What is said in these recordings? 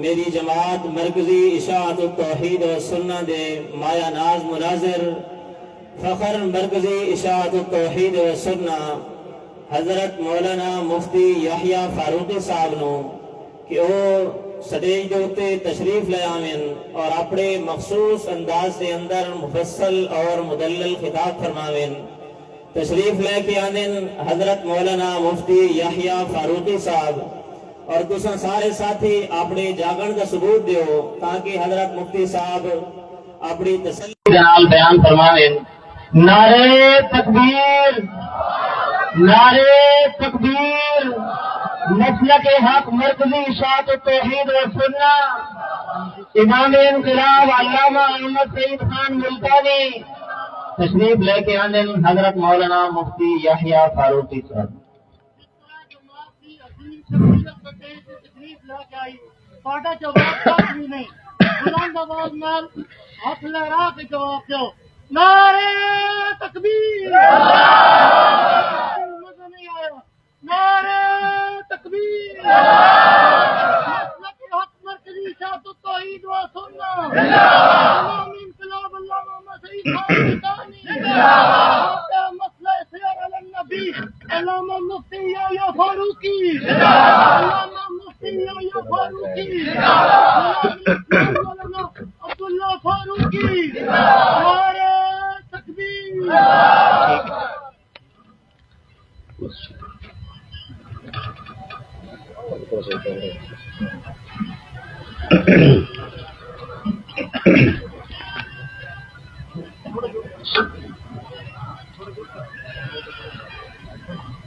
میری جماعت مرکزی اشاعت التوحید و سنہ دے مایا ناز مناظر فخر مرکزی اشاعت التوحید و سنہ حضرت مولانا مفتی یحییٰ فاروقی صاحب نو کہ وہ سٹیج دے تشریف لے آمن اور اپنے مخصوص انداز کے اندر مفصل اور مدلل خطاب فرماوین۔ تشریف لے کے آمن حضرت مولانا مفتی یحییٰ فاروقی صاحب، اور تساں سارے ساتھی اپنے جاگن کا ثبوت دیو تاکہ حضرت مفتی صاحب اپنی تسلی نال بیان فرماویں۔ نعرہ تکبیر، نعرہ تکبیر، مسلک حق مرکزی اشاعت التوحید و سنہ امام انقلاب علامہ احمد سعید خان ملتانی تشریف لے کے آنے حضرت مولانا مفتی یحییٰ فاروقی صاحب۔ ساڈا جواب تک بھی نہیں، بلند آواز نال ہاتھ لہرا کے جواب دو۔ نعرہ تکبیر، مزہ نہیں آیا۔ نعرہ تکبیر، مسلک حق مرکزی اشاعت التوحید و سنہ امام انقلاب علامہ احمد سعید خان ملتانی مسئلہ سیر علی النبی علامہ مفتی یحییٰ فاروقی، علامہ مفتی یحییٰ فاروقی، مولانا عبداللہ فاروقی۔ نعرہ تکبیر۔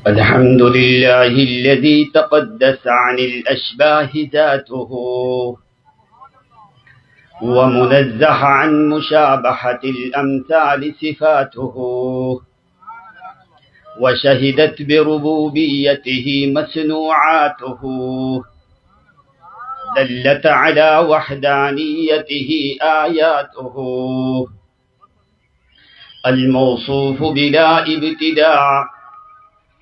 الحمد لله الذي تقدس عن الأشباه ذاته ومنزه عن مشابهة الأمثال صفاته وشهدت بربوبيته مسنوعاته دلت على وحدانيته آياته الموصوف بلا ابتداء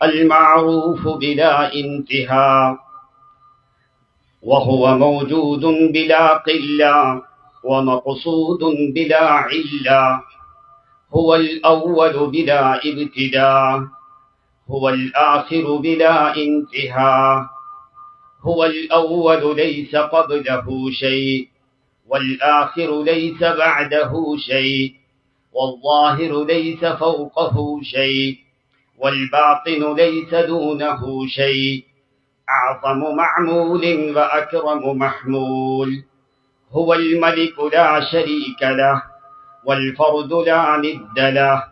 المعروف بلا انتهاء وهو موجود بلا قلة ومقصود بلا علة هو الأول بلا ابتداء هو الآخر بلا انتهاء هو الأول ليس قبله شيء والآخر ليس بعده شيء والظاهر ليس فوقه شيء والباطن ليس دونه شيء أعظم معمول وأكرم محمول هو الملك لا شريك له والفرد لا ند له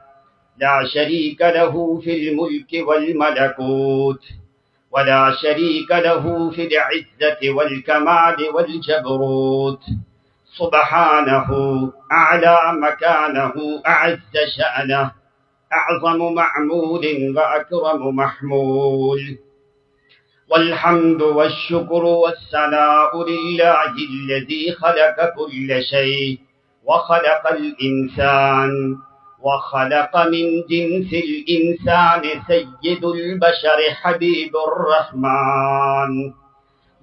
لا شريك له في الملك والملكوت ولا شريك له في العزة والكمال والجبروت سبحانه أعلى مكانه أعز شأنه أعظم معمول وأكرم محمول والحمد والشكر والثناء لله الذي خلق كل شيء وخلق الإنسان وخلق من جنس الإنسان سيد البشر حبيب الرحمن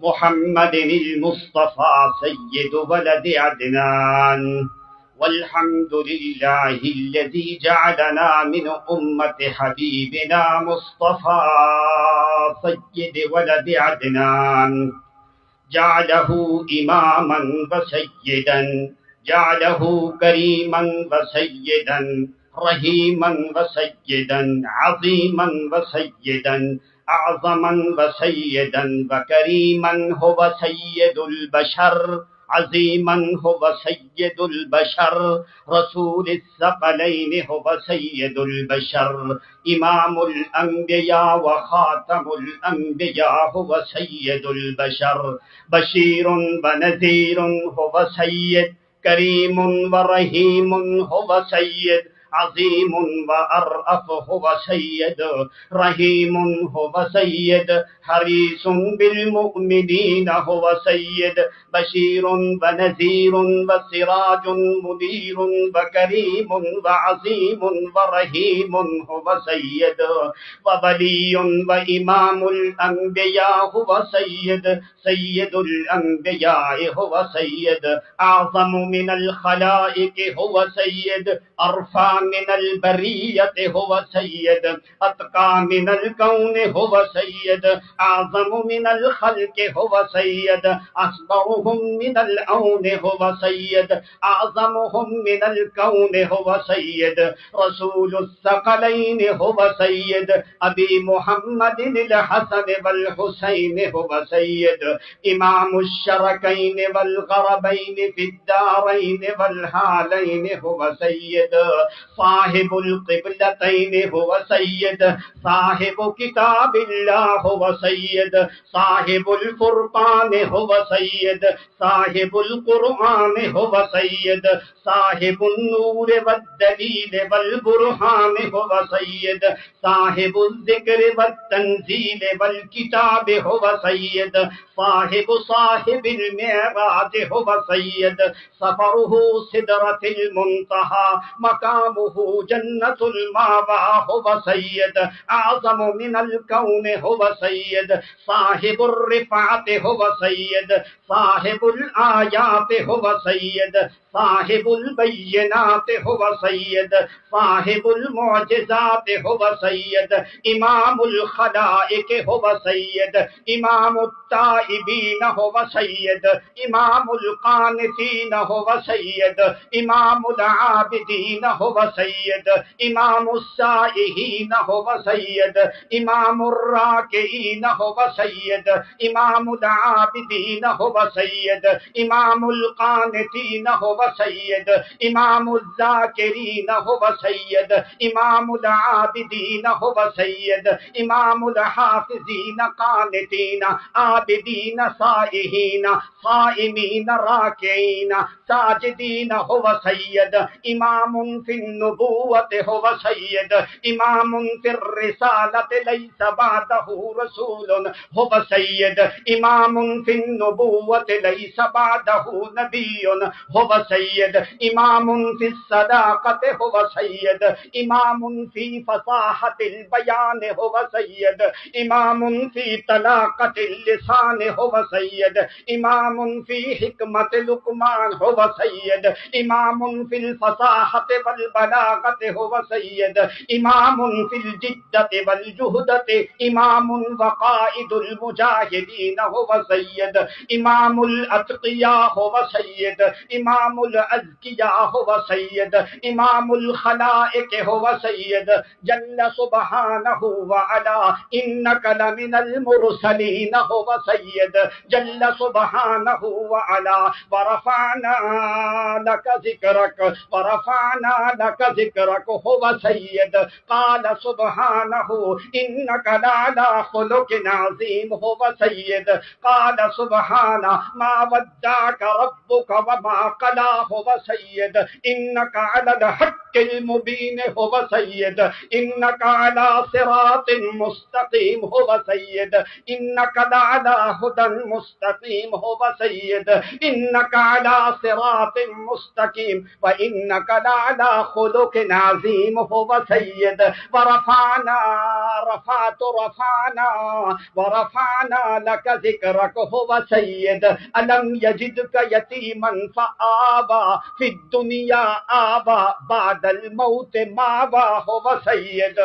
محمد المصطفى سيد ولد عدنان والحمد لله الذي جعلنا من أمة حبيبنا مصطفى سيد ولد عدنان جعله إماما وسيدا جعله كريما وسيدا رحيما وسيدا عظيما وسيدا أعظما وسيدا وكريما هو سيد البشر عظيما هو سيد البشر رسول الثقلين هو سيد البشر إمام الأنبياء وخاتم الأنبياء هو سيد البشر بشير ونذير هو سيد كريم ورحيم هو سيد عظیم وأرأف هو سید رحیم هو سید حریص بالمؤمنین هو سید بشیر ونذیر وسراج منیر وکریم وعظیم ورحیم هو سید وولی وإمام الأنبیاء هو سید سید الأنبیاء هو سید اعظم من الخلائق هو سید ارفع من البریت هو سید اتقى من الكون هو سید اعظم من الخلق هو سید اصبرهم من العون هو سید اعظمهم من الكون هو سید رسول الثقلین هو سید ابی محمد الحسن والحسین هو سید امام الشرکین والغربین فی الدارین والحالین هو سید صاحب القبلتین هو سید صاحب کتاب اللہ هو سید صاحب الفرقان هو سید صاحب القرآن هو سید صاحب النور والدلیل والبرهان هو سید صاحب الذکر والتنزیل والکتاب هو سید صاحب المعراج هو سید سفره سدرة المنتهى مقامه جنة المأوى هو سید اعظم من الكون هو سید صاحب الرفعة هو سید صاحب الآیات هو سید صاحب البینات هو سید صاحب المعجزات هو سید امام الخلائق هو سید امام التائبین هو سید امام القانتین هو سید امام العابدین هو سید امام السائحین هو سید امام الراکعین هو سید امام العابدین هو سید امام القانتین هو سید امام الذاکرین هو سید امام العابدین هو سید امام الحافظین قانتین عابدین سائحین صائمین راکعین ساجدین هو سید امام فی النبوت هو سید امام فی الرسالت لیس بعده رسول هو سید امام فی النبوت لیس بعده نبی هو سید امام فی الصداقت هو سید امام فی فصاحت البیان هو سید امام فی طلاقت اللسان هو سید امام فی حکمت لقمان هو سید امام فی الفصاحت والبلاغت هو سید امام فی الجدت والجہدت امام وقائد المجاہدین هو سید امام الاتقیاء هو سید امام الازکیاء هو سید امام الخلائق هو سید جل سبحانہ وعلا انک لمن المرسلین هو سید جل سبحانہ وعلا ورفعنا لك ذکرک ورفعنا لك ذکرک هو سید قال سبحانہ انک لعلی خلق عظیم هو سید قال سبحانہ ما ودعک ربک وما قلا هو سید انک علی الحق المبین هو سید انک علی صراط مستقیم هو سید انک لعلی هدى مستقیم هو سید انک علی صراط مستقیم وانک لعلی خلق عظیم هو سید ورفعنا ورفعنا لك ذکرک هو سید الم یجدک یتیما فآوى في الدنیا آوى بعد الموت ماوى هو سید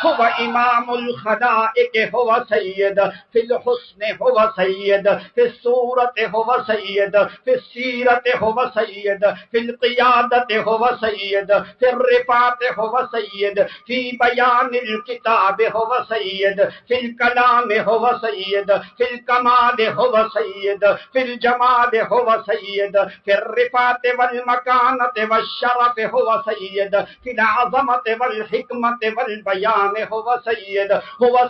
هو امام الخلائق هو سید في الحسن هو سید في الصورت هو سید في السیرت هو سید في القیادت هو سید في الرفعت هو سید في بیان الكتاب هو سید في الكلام هو سید في الكمال هو سید في الجمال هو سید في الرفعت والمكانة والشرف هو سید في العظمة والحكمة والبيان هو سید هو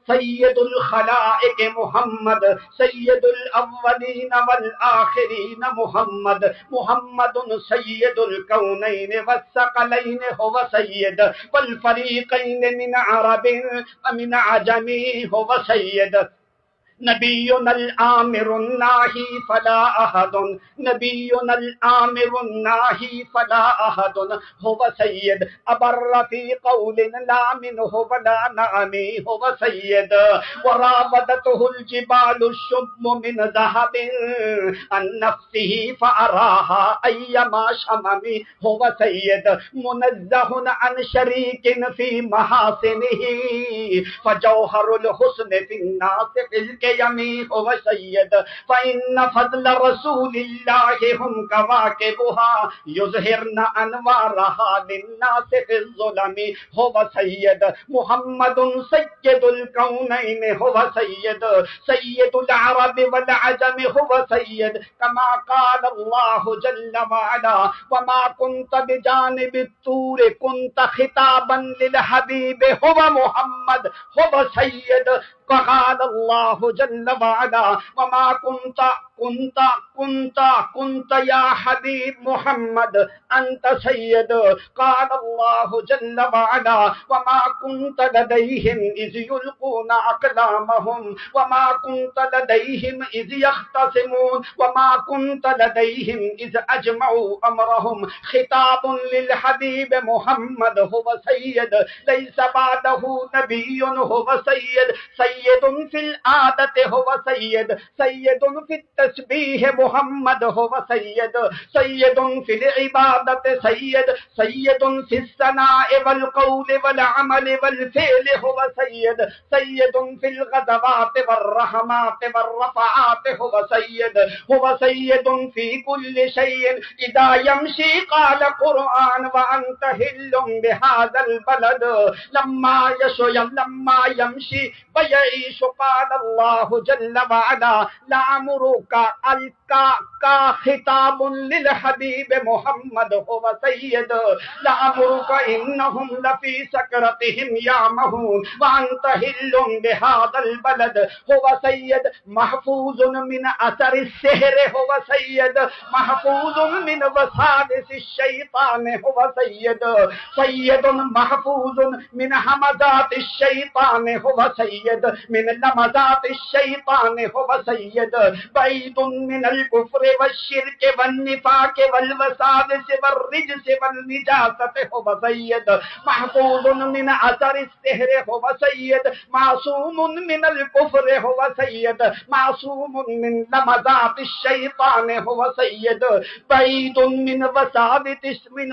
سید الخلائق محمد سید الاولین والآخرین محمد سید الكونین الحرمين والثقلين هو سيد والفريقين من عرب ومن عجم هو سيد نبينا الآمر الناهي فلا أحد نبينا الآمر الناهي فلا أحد هو سيد أبر في قول لا منه ولا نعم هو سيد وراودته الجبال الشم من ذهب عن نفسه فأراها أيما شمم هو سيد منزه عن شريك في محاسنه فجوهر الحسن في الناس يمي هو سيد فإن فضل رسول الله هم كواكبها يظهرن أنوارها للناس في الظلم هو سيد محمد سيد الكونين هو سيد سيد العرب والعجم هو سيد كما قال الله جل وعلا وما كنت بجانب الطور كنت خطابا للحبيب هو محمد هو سيد وقال الله جل وعلا وما كنت يا حبيب محمد أنت سيد قال الله جل وعلا وما كنت لديهم إذ يلقون أقلامهم وما كنت لديهم إذ يختصمون وما كنت لديهم إذ أجمعوا أمرهم خطاب للحبيب محمد هو سيد ليس بعده نبي هو سيد سيد في العادة هو سيد سيد في التسبيح محمد هو سيد سيد في العبادة سيد سيد في الثناء والقول والعمل والفعل هو سيد سيد في الغزوات والرحمات والرفعات هو سيد في كل شيء إذا يمشي قال قرآن وأنت هل بهذا البلد لما يمشي ويعيش قال الله جل وعلا لعمرك کا خطاب للحبیب محمد هو سید لعمرك انهم لفی سکرتهم یعمهون وانت حل بهذا البلد هو سید محفوظ من اثر السحر هو سید محفوظ من وساوس الشیطان هو سید سید محفوظ من همزات الشیطان هو سید من لمزات الشیطان هو سید بعید من الكفر والشرك والنفاق والوساوس والرجس والنجاسة هو سيد محفوظ من أثر السحر هو سيد معصوم من الكفر هو سيد معصوم من لمزات الشيطان هو سيد بعيد من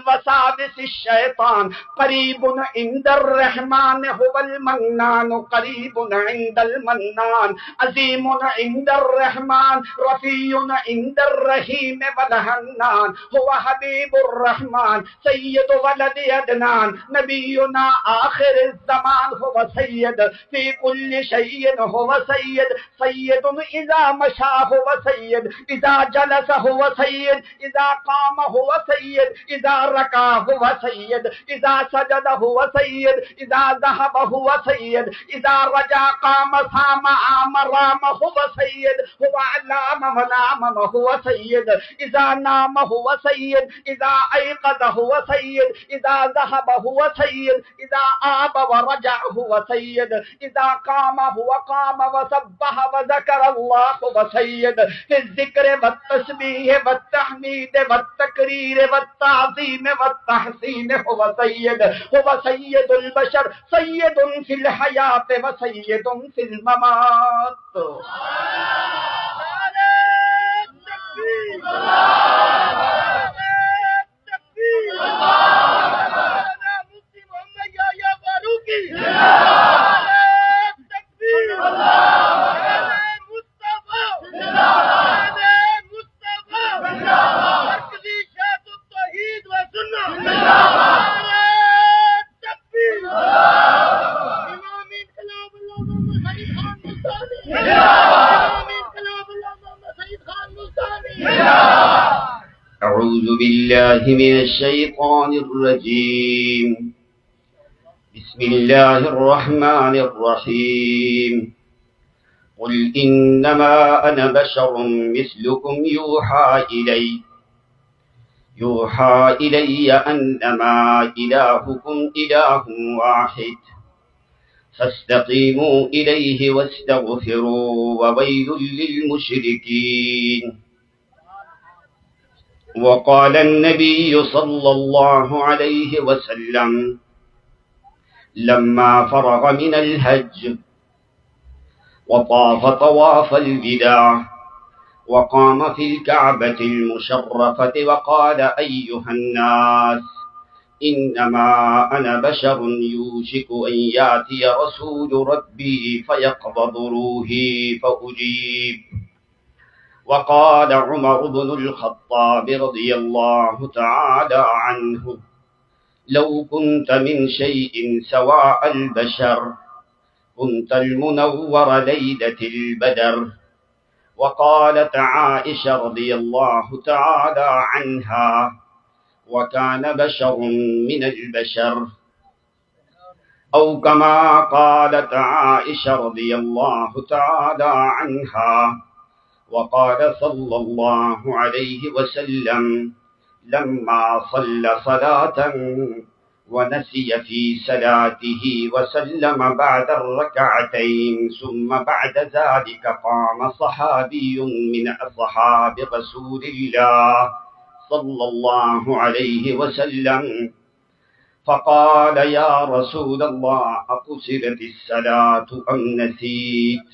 وساوس الشيطان قريب عند الرحمن هو المنان قريب عند المنان عظيم عند الرحمن رفيع عند الرحيم والحنان هو حبيب الرحمن سيد ولد عدنان نبينا آخر الزمان هو سيد في كل شيء هو سيد سيد إذا مشى هو سيد إذا جلس هو سيد إذا قام هو سيد إذا ركع هو سيد إذا سجد هو سيد إذا ذهب هو سيد إذا رجع قام صام عام رام هو سيد هو علام ونعم هو سيد إذا نام هو سيد إذا أيقظ هو سيد إذا ذهب هو سيد إذا آب ورجع هو سيد إذا قام هو قام وسبح وذكر الله هو سيد في الذكر والتسبيح والتحميد والتكرير والتعظيم والتحسين هو سيد هو سيد البشر سيد في الحياة وسيد في الممات أعوذ بالله من الشيطان الرجيم بسم الله الرحمن الرحيم قل إنما أنا بشر مثلكم يوحى إلي أنما إلهكم إله واحد فاستقيموا إليه واستغفروا وويل للمشركين. وقال النبي صلى الله عليه وسلم لما فرغ من الحج وطاف طواف الوداع وقام في الكعبة المشرفة وقال أيها الناس إنما أنا بشر يوشك أن يأتي رسول ربي فيقبض روحي فأجيب. وقال عمر بن الخطاب رضي الله تعالى عنه لو كنت من شيء سواء البشر كنت المنور ليلة البدر. وقالت عائشة رضي الله تعالى عنها وكان بشر من البشر، أو كما قالت عائشة رضي الله تعالى عنها. وقال صلى الله عليه وسلم لما صلى صلاة ونسي في صلاته وسلم بعد الركعتين ثم بعد ذلك قام صحابي من أصحاب رسول الله صلى الله عليه وسلم فقال يا رسول الله أقصرت الصلاة أم نسيت؟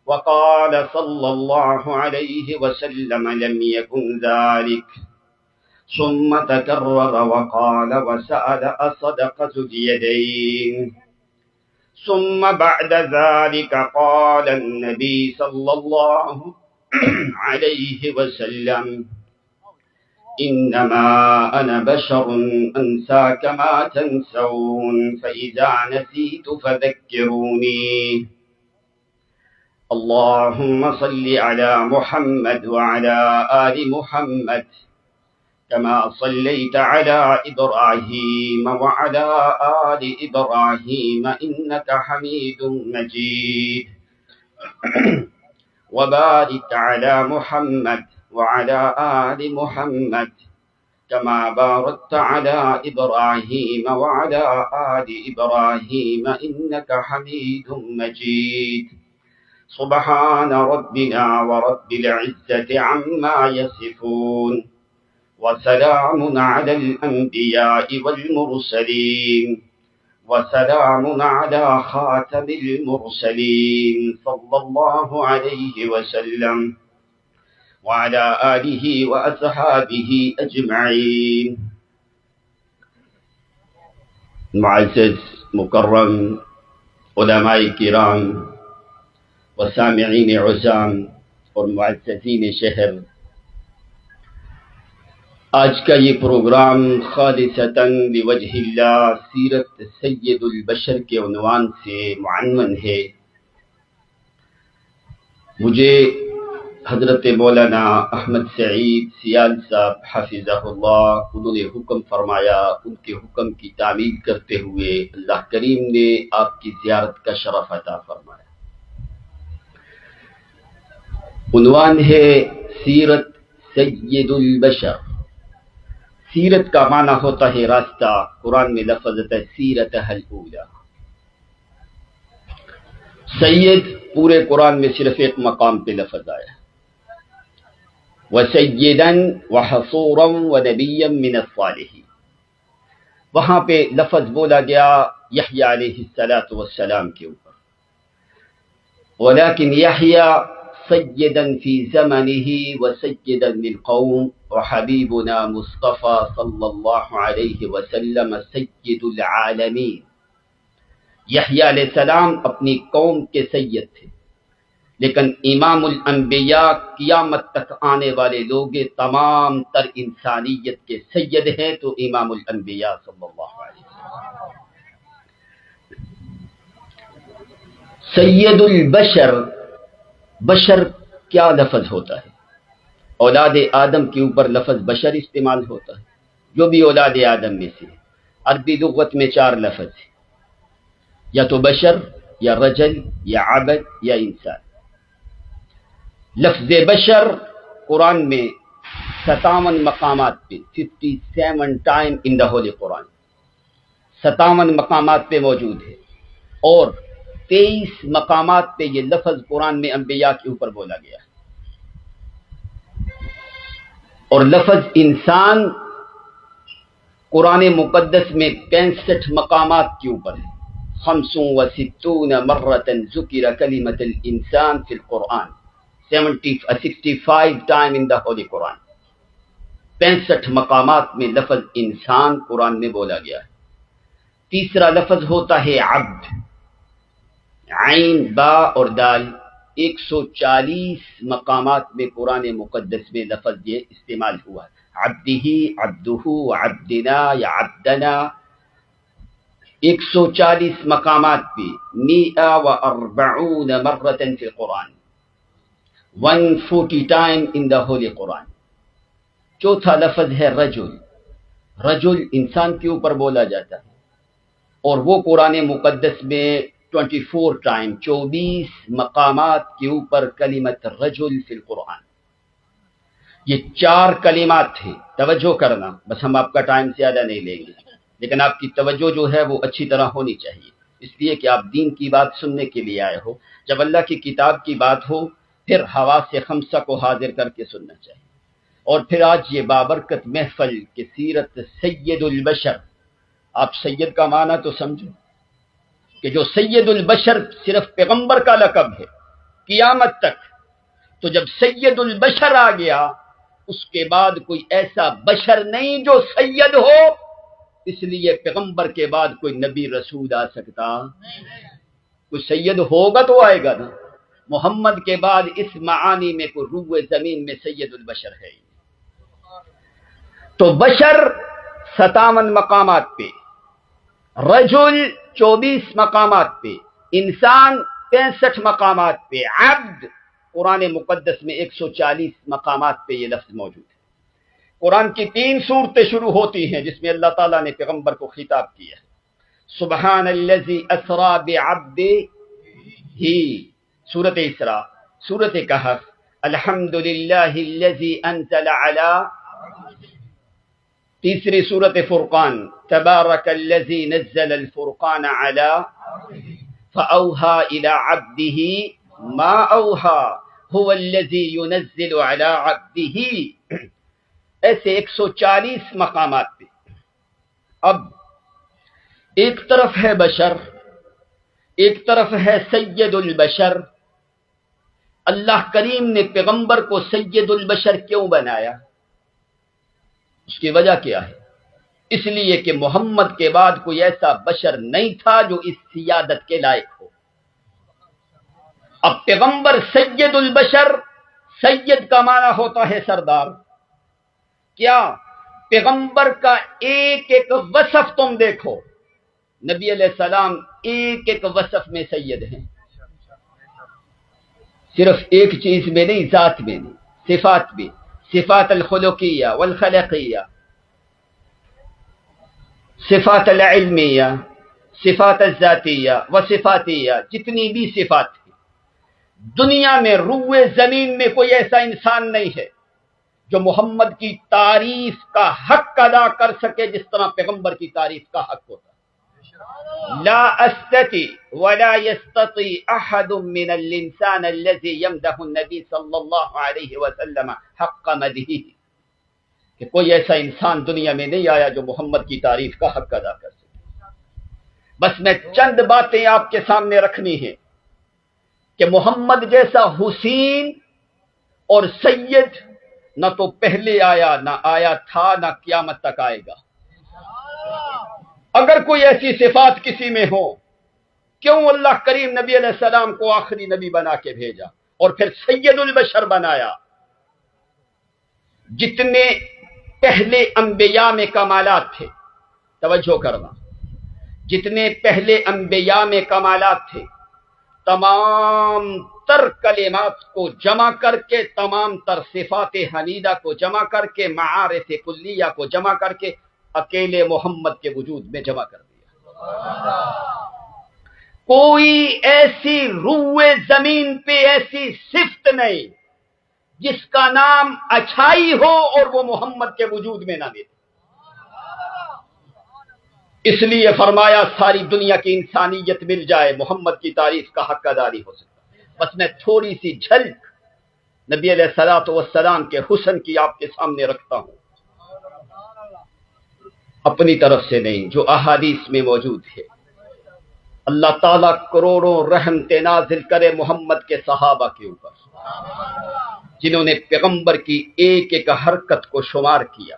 وقال صلى الله عليه وسلم لم يكن ذلك. ثم تكرر وقال وسأل أصدقة اليدين. ثم بعد ذلك قال النبي صلى الله عليه وسلم إنما أنا بشر أنسى كما تنسون فإذا نسيت فذكروني. اللهم صل على محمد وعلى آل محمد كما صليت على إبراهيم وعلى آل إبراهيم إنك حميد مجيد. وبارك على محمد وعلى آل محمد كما باركت على إبراهيم وعلى آل إبراهيم إنك حميد مجيد. سبحان ربنا ورب العزة عما يصفون وسلام على الأنبياء والمرسلين وسلام على خاتم المرسلين صلى الله عليه وسلم وعلى آله وأصحابه أجمعين. معزز مکرم علماء کرام و سامعین عزام اور معززین شہر، آج کا یہ پروگرام خالصتاً لوجہ اللہ سیرت سید البشر کے عنوان سے معنون ہے۔ مجھے حضرت مولانا احمد سعید سیال صاحب حفظہ اللہ، انہوں نے حکم فرمایا، ان کے حکم کی تعمیل کرتے ہوئے اللہ کریم نے آپ کی زیارت کا شرف عطا فرمایا۔ عنوان ہے سیرت سید البشر۔ سیرت کا معنی ہوتا ہے راستہ، قرآن میں لفظ ہے سیرت الاولی۔ سید پورے قرآن میں صرف ایک مقام پہ لفظ آیا، وَسَيِّدًا وَحَصُورًا وَنَبِيًّا مِّنَ الصَّالِحِينَ، وہاں پہ لفظ بولا گیا یحییٰ علیہ السلام کے اوپر، ولیکن یحییٰ سیداً فی زمنہ وسیداً للقوم، وحبیبنا مصطفیٰ صلی اللہ علیہ وسلم سید العالمین۔ یحییٰ علیہ السلام اپنی قوم کے سید تھے، لیکن امام الانبیاء قیامت تک آنے والے لوگ تمام تر انسانیت کے سید ہیں، تو امام الانبیاء صلی اللہ علیہ وسلم سید البشر۔ بشر کیا لفظ ہوتا ہے؟ اولاد آدم کے اوپر لفظ بشر استعمال ہوتا ہے، جو بھی اولاد آدم میں سے۔ عربی لغت میں 4 لفظ ہیں، یا تو بشر، یا رجل، یا عبد، یا انسان۔ لفظ بشر قرآن میں 57 مقامات پہ 57 ٹائم ان دا ہولی قرآن 57 مقامات پہ موجود ہے، اور 23 مقامات پہ یہ لفظ قرآن میں انبیاء کے اوپر بولا گیا ہے، اور لفظ انسان قرآن مقدس میں 65 مقامات کے اوپر ہے۔ 65 مرتن ذکر کلمۃ الانسان فی القرآن 65 ٹائم ان دا ہولی قرآن، 65 مقامات میں لفظ انسان قرآن میں بولا گیا ہے۔ تیسرا لفظ ہوتا ہے عبد، عین با اور دال، 140 مقامات میں قرآن مقدس میں لفظ یہ استعمال ہوا ہے، عبدہ، عبدہ، عبدنا یا عبدنا، 140 مقامات پہ 140 مرتن فی القرآن، 140 ٹائم ان دا ہولی قرآن۔ چوتھا لفظ ہے رجل، رجل انسان کے اوپر بولا جاتا ہے، اور وہ قرآن مقدس میں 24 ٹائم 24 مقامات کے اوپر کلمت رجل فی القرآن۔ یہ 4 کلمات تھے، توجہ کرنا، بس ہم آپ کا ٹائم زیادہ نہیں لیں گے، لیکن آپ کی توجہ جو ہے وہ اچھی طرح ہونی چاہیے، اس لیے کہ آپ دین کی بات سننے کے لیے آئے ہو۔ جب اللہ کی کتاب کی بات ہو پھر حواس خمسہ کو حاضر کر کے سننا چاہیے۔ اور پھر آج یہ بابرکت محفل کی سیرت سید البشر، آپ سید کا معنی تو سمجھو کہ جو سید البشر صرف پیغمبر کا لقب ہے قیامت تک، تو جب سید البشر آ گیا اس کے بعد کوئی ایسا بشر نہیں جو سید ہو، اس لیے پیغمبر کے بعد کوئی نبی رسول آ سکتا، کوئی سید ہوگا تو آئے گا نا۔ محمد کے بعد اس معانی میں کوئی روح زمین میں سید البشر ہے۔ تو بشر 57 مقامات پہ، رجل 24 مقامات پہ، انسان 65 مقامات پہ، عبد قرآن مقدس میں 140 مقامات پہ یہ لفظ موجود ہے۔ قرآن کی 3 سورتیں شروع ہوتی ہیں جس میں اللہ تعالیٰ نے پیغمبر کو خطاب کیا ہے۔ سبحان الذی اسریٰ بعبدہ، سورۃ اسراء، سورۃ کہف، الحمد للہ الذی انزل علی، تیسری سورۃ فرقان، تبارک الذی نزل الفرقان علی فأوحى إلى عبده ما أوحى هو الذي ينزل على عبده، ایسے 140 مقامات پہ۔ اب ایک طرف ہے بشر، ایک طرف ہے سید البشر۔ اللہ کریم نے پیغمبر کو سید البشر کیوں بنایا؟ اس کی وجہ کیا ہے؟ اس لیے کہ محمد کے بعد کوئی ایسا بشر نہیں تھا جو اس سیادت کے لائق ہو۔ اب پیغمبر سید البشر، سید کا معنی ہوتا ہے سردار۔ کیا پیغمبر کا ایک ایک وصف تم دیکھو، نبی علیہ السلام ایک ایک وصف میں سید ہیں، صرف ایک چیز میں نہیں، ذات میں نہیں، صفات بھی، صفات الخلقیہ والخلقیہ، صفات العلمیہ، صفات الذاتیہ وصفاتیہ، جتنی بھی صفات ہیں دنیا میں روح زمین میں کوئی ایسا انسان نہیں ہے جو محمد کی تعریف کا حق ادا کر سکے جس طرح پیغمبر کی تعریف کا حق ہوتا ہے۔ لا استطيع ولا يستطيع احد من الانسان الذي يمدح النبي صلی اللہ علیہ وسلم حق مدحه، کہ کوئی ایسا انسان دنیا میں نہیں آیا جو محمد کی تعریف کا حق ادا کر سکے۔ بس میں چند باتیں آپ کے سامنے رکھنی ہیں کہ محمد جیسا حسین اور سید نہ تو پہلے آیا، نہ آیا تھا، نہ قیامت تک آئے گا۔ اگر کوئی ایسی صفات کسی میں ہو، کیوں اللہ کریم نبی علیہ السلام کو آخری نبی بنا کے بھیجا اور پھر سید البشر بنایا؟ جتنے پہلے انبیاء میں کمالات تھے، توجہ کرنا، جتنے پہلے انبیاء میں کمالات تھے، تمام تر کلمات کو جمع کر کے، تمام تر صفات حمیدہ کو جمع کر کے، معارف کلیہ کو جمع کر کے اکیلے محمد کے وجود میں جمع کر دیا۔ کوئی ایسی روح زمین پہ ایسی صفت نہیں جس کا نام اچھائی ہو اور وہ محمد کے وجود میں نہ ملے۔ اس لیے فرمایا ساری دنیا کی انسانیت مل جائے، محمد کی تعریف کا حق ادا نہیں ہو سکتا۔ بس میں تھوڑی سی جھلک نبی علیہ الصلوۃ والسلام کے حسن کی آپ کے سامنے رکھتا ہوں، اپنی طرف سے نہیں، جو احادیث میں موجود ہے۔ اللہ تعالیٰ کروڑوں رحمت نازل کرے محمد کے صحابہ کے اوپر، جنہوں نے پیغمبر کی ایک ایک حرکت کو شمار کیا،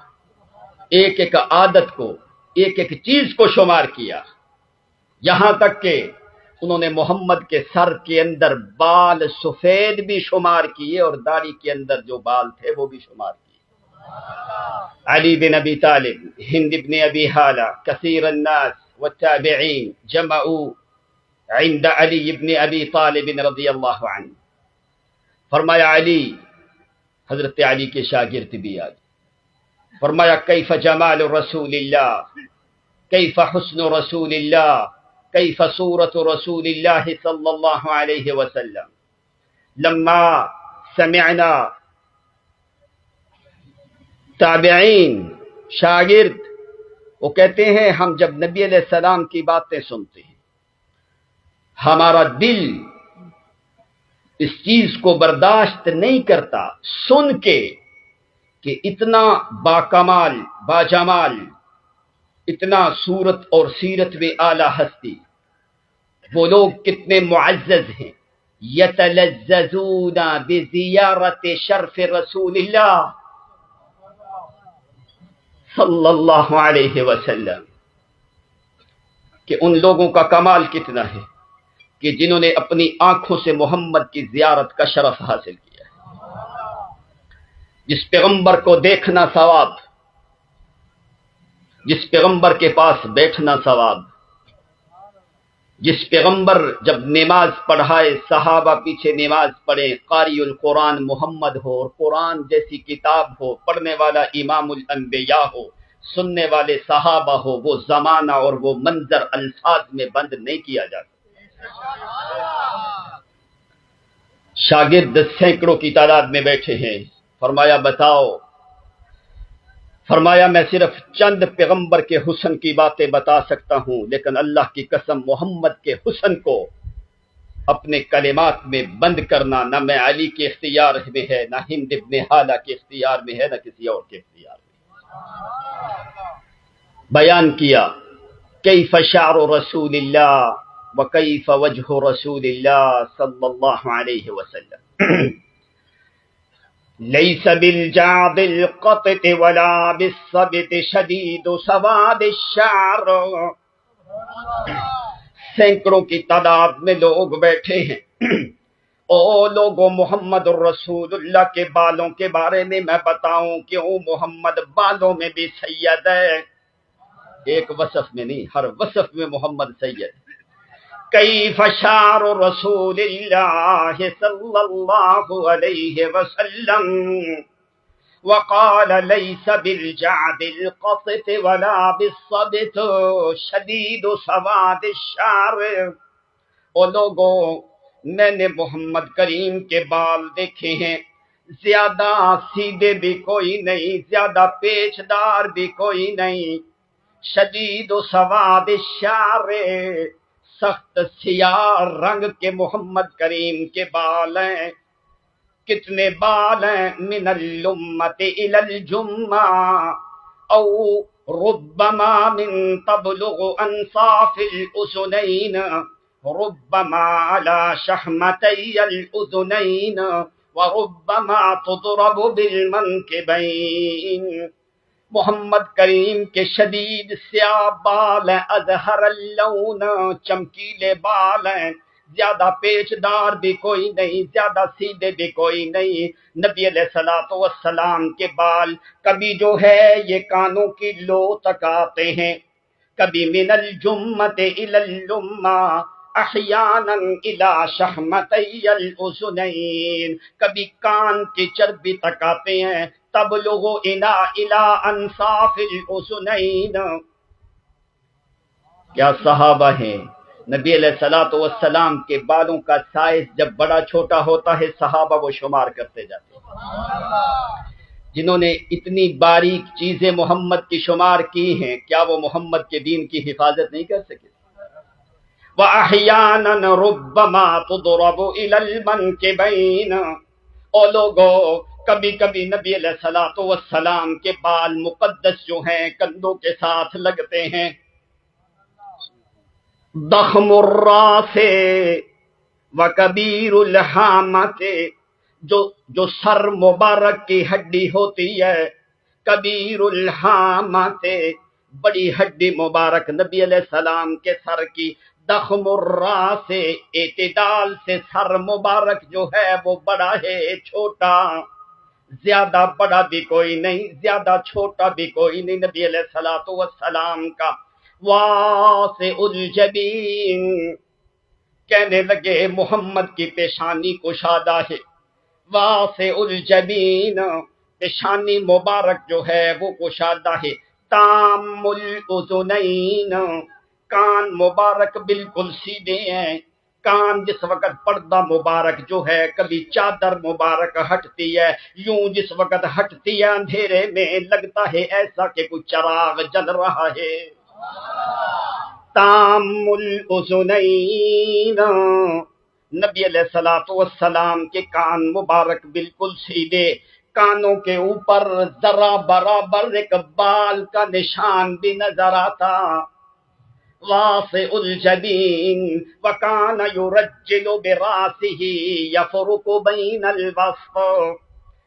ایک ایک عادت کو، ایک ایک چیز کو شمار کیا، یہاں تک کہ انہوں نے محمد کے سر کے اندر بال سفید بھی شمار کیے اور داڑھی کے اندر جو بال تھے وہ بھی شمار کیے۔ علی بن ابی طالب، ہند بن ابی حالہ، کثیر الناس والتابعین جمعوا عند علی بن ابی طالب رضی اللہ عنہ۔ فرمایا علی، حضرت علی کے شاگرد بھی آگے، فرمایا کیف جمال رسول اللہ، کیف حسن رسول اللہ، کیف صورت رسول اللہ صلی اللہ علیہ وسلم۔ لما سمعنا، تابعین شاگرد وہ کہتے ہیں ہم جب نبی علیہ السلام کی باتیں سنتے ہیں ہمارا دل اس چیز کو برداشت نہیں کرتا سن کے کہ اتنا باکمال باجمال، اتنا صورت اور سیرت میں اعلی ہستی، وہ لوگ کتنے معزز ہیں۔ یتلذذون بزیارت شرف رسول اللہ صلی اللہ علیہ وسلم، کہ ان لوگوں کا کمال کتنا ہے کہ جنہوں نے اپنی آنکھوں سے محمد کی زیارت کا شرف حاصل کیا ہے۔ جس پیغمبر کو دیکھنا ثواب، جس پیغمبر کے پاس بیٹھنا ثواب، جس پیغمبر جب نماز پڑھائے صحابہ پیچھے نماز پڑھے، قاری القرآن محمد ہو اور قرآن جیسی کتاب ہو، پڑھنے والا امام الانبیاء ہو، سننے والے صحابہ ہو، وہ زمانہ اور وہ منظر الفاظ میں بند نہیں کیا جاتا۔ شاگرد سینکڑوں کی تعداد میں بیٹھے ہیں، فرمایا بتاؤ، فرمایا میں صرف چند پیغمبر کے حسن کی باتیں بتا سکتا ہوں، لیکن اللہ کی قسم محمد کے حسن کو اپنے کلمات میں بند کرنا نہ میں علی کے اختیار میں ہے، نہ ہند ابن حالہ کے اختیار میں ہے، نہ کسی اور کے اختیار میں۔ بیان کیا کیف شعر رسول اللہ وکیف وجہ رسول اللہ صلی اللہ علیہ وسلم۔ لیس بالجعد القطط ولا بالصبت شدید سواد الشعر۔ سینکڑوں کی تعداد میں لوگ بیٹھے ہیں، او لوگوں محمد الرسول اللہ کے بالوں کے بارے میں میں بتاؤں کیوں محمد بالوں میں بھی سید ہے، ایک وصف میں نہیں، ہر وصف میں محمد سید ہے۔ کیف شعر رسول اللہ صلی اللہ علیہ وسلم وقال لیس بالجعد القطط ولا بالصبت شدید سواد الشعر۔ او لوگوں، میں نے محمد کریم کے بال دیکھے ہیں، زیادہ سیدھے بھی کوئی نہیں، زیادہ پیچدار بھی کوئی نہیں، شدید سواد الشعر، سخت سیاہ رنگ کے محمد کریم کے بال ہیں۔ کتنے بال ہیں؟ من اللمۃ الی الجمہ او ربما من تبلغ انصاف الاذنین ربما على شحمتي الاذنین وربما تضرب بالمنکبین۔ محمد کریم کے شدید سیاہ بال ہیں، ازہر اللون، چمکیلے بال ہیں، زیادہ پیچدار بھی کوئی نہیں، زیادہ سیدھے بھی کوئی نہیں۔ نبی علیہ الصلوۃ والسلام کے بال کبھی جو ہے یہ کانوں کی لو تک آتے ہیں، کبھی من الجمۃ الی اللمہ احیانا الی شحمتی الاذنین، کبھی کان کی چربی تک آتے ہیں، تبلغ الی انصاف الاذنین۔ کیا صحابہ ہیں، نبی علیہ الصلوۃ والسلام کے بالوں کا سائز جب بڑا چھوٹا ہوتا ہے صحابہ وہ شمار کرتے جاتے ہیں۔ جنہوں نے اتنی باریک چیزیں محمد کی شمار کی ہیں، کیا وہ محمد کے دین کی حفاظت نہیں کر سکے؟ وَأَحْيَانًا رُبَّمَا تُضْرَبُ إِلَى الْمَنْكِبَيْنِ، او لوگو کبھی کبھی نبی علیہ الصلوۃ والسلام کے بال مقدس جو ہیں کندھوں کے ساتھ لگتے ہیں۔ ضخم الراس وکبیر الحامت، جو سر مبارک کی ہڈی ہوتی ہے، کبیر الحامت بڑی ہڈی مبارک نبی علیہ السلام کے سر کی، ضخم الراس اعتدال سے سر مبارک جو ہے وہ بڑا ہے چھوٹا، زیادہ بڑا بھی کوئی نہیں زیادہ چھوٹا بھی کوئی نہیں نبی علیہ الصلوۃ والسلام کا۔ واسع الجبین، کہنے لگے محمد کی پیشانی کشادہ ہے، واسع الجبین پیشانی مبارک جو ہے وہ کشادہ ہے، تام الاذنین کان مبارک بالکل سیدھے ہیں، کان جس وقت پردہ مبارک جو ہے کبھی چادر مبارک ہٹتی ہے، یوں جس وقت ہٹتی ہے اندھیرے میں لگتا ہے ایسا کہ کوئی چراغ جل رہا ہے۔ تام الاذنین، نبی علیہ الصلوۃ والسلام کے کان مبارک بالکل سیدھے، کانوں کے اوپر ذرا برابر ایک بال کا نشان بھی نظر آتا۔ واسع الجبین وکان یرجل براسہ یفرق بین الوسط،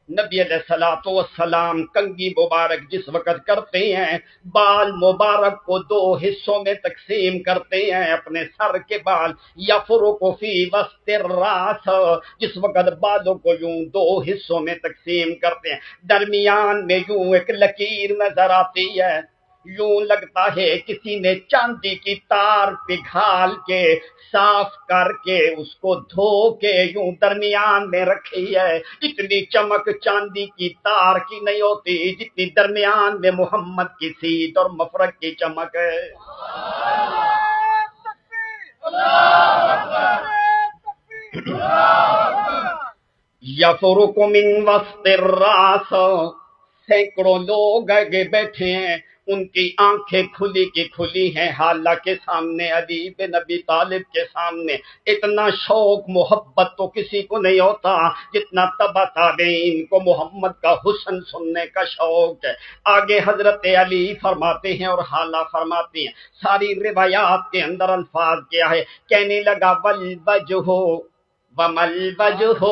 نبی علیہ الصلوۃ والسلام کنگھی مبارک جس وقت کرتے ہیں بال مبارک کو دو حصوں میں تقسیم کرتے ہیں، اپنے سر کے بال، یفرق فی وسط الراس جس وقت بالوں کو یوں دو حصوں میں تقسیم کرتے ہیں، درمیان میں یوں ایک لکیر نظر آتی ہے، یوں لگتا ہے کسی نے چاندی کی تار پگھال کے صاف کر کے اس کو دھو کے یوں درمیان میں رکھی ہے، اتنی چمک چاندی کی تار کی نہیں ہوتی جتنی درمیان میں محمد کی سیدھ اور مفرق کی چمک ہے۔ یفرق من وسط الراس، سینکڑوں لوگ آگے بیٹھے ہیں، ان کی آنکھیں کھلی کی کھلی ہیں، حالانکہ سامنے علی بن ابی طالب کے سامنے اتنا شوق محبت تو کسی کو نہیں ہوتا جتنا تبع تابعین کو محمد کا حسن سننے کا شوق ہے۔ آگے حضرت علی فرماتے ہیں اور حالہ فرماتے ہیں، ساری روایات کے اندر الفاظ کیا ہے، کہنے لگا والوجہ ومل وجہ،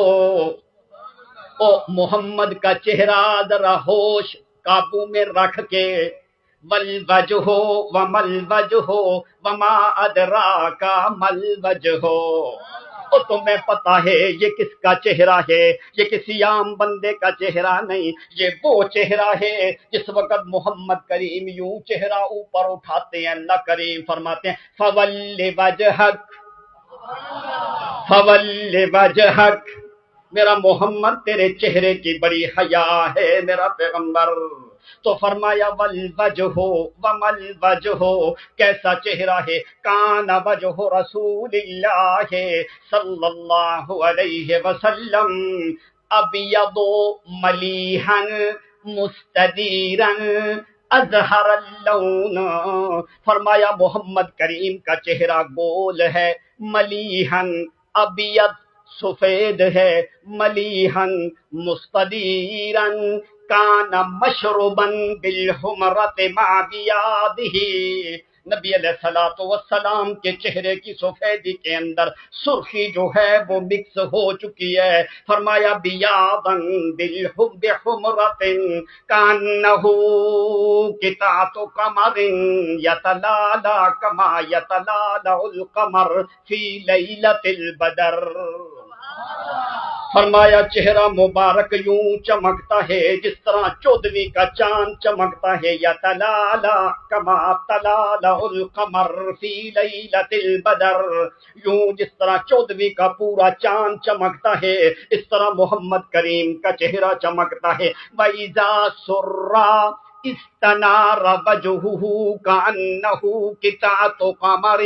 او محمد کا چہرہ ذرا ہوش قابو میں رکھ کے، والوجہ ومل وجہ وما ادراک مل وجہ، او تمہیں پتا ہے یہ کس کا چہرہ ہے، یہ کسی عام بندے کا چہرہ نہیں، یہ وہ چہرہ ہے جس وقت محمد کریم یوں چہرہ اوپر اٹھاتے ہیں اللہ کریم فرماتے ہیں فول وجہک، فول وجہک، میرا محمد تیرے چہرے کی بڑی حیا ہے میرا پیغمبر، تو فرمایا والوجہ ومل وجہ، کیسا چہرہ ہے، کان وجہ رسول اللہ صلی اللہ علیہ وسلم ابیض ملیحا مستدیرا اظہر اللون، فرمایا محمد کریم کا چہرہ گول ہے، ملیحن ابیض سفید ہے، ملیحن مستدیرن کان مشروبن بالحمرت مع بیاضہ، نبی علیہ الصلوۃ والسلام کے چہرے کی سفیدی کے اندر سرخی جو ہے وہ مکس ہو چکی ہے، فرمایا بیاضن بحمرت کانہ قطعۃ قمر یتلالا کما یتلالا القمر فی لیلۃ البدر، فرمایا چہرہ مبارک یوں چمکتا ہے جس طرح چودھویں کا چاند چمکتا ہے، یتلالا کما تلالا القمر فی لیلۃ البدر، یوں جس طرح چودھویں کا پورا چاند چمکتا ہے اس طرح محمد کریم کا چہرہ چمکتا ہے۔ وَإِذَا سُرَّ استنار وجهه كأنه قطعة قمر،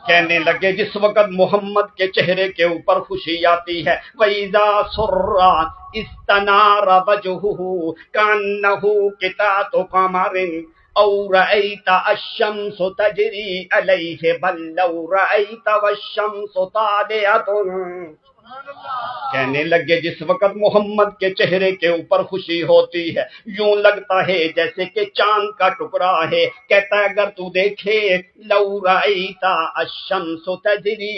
کہنے لگے جس وقت محمد کے چہرے کے اوپر خوشی آتی ہے وَإِذَا سُرَّ اسْتَنَارَ وَجْهُهُ كَأَنَّهُ قِطَعَةُ قَمَرٍ أَوْ رَأَيْتَ الشَّمْسُ تَجْرِي عَلَيْهِ بَل لَّوْ رَأَيْتَ وَالشَّمْسُ طَالِعَةٌ۔ کہنے لگے جس وقت محمد کے چہرے کے اوپر خوشی ہوتی ہے یوں لگتا ہے جیسے کہ چاند کا ٹکڑا ہے۔ کہتا ہے اگر تو دیکھے لو رأیت الشمس تجری،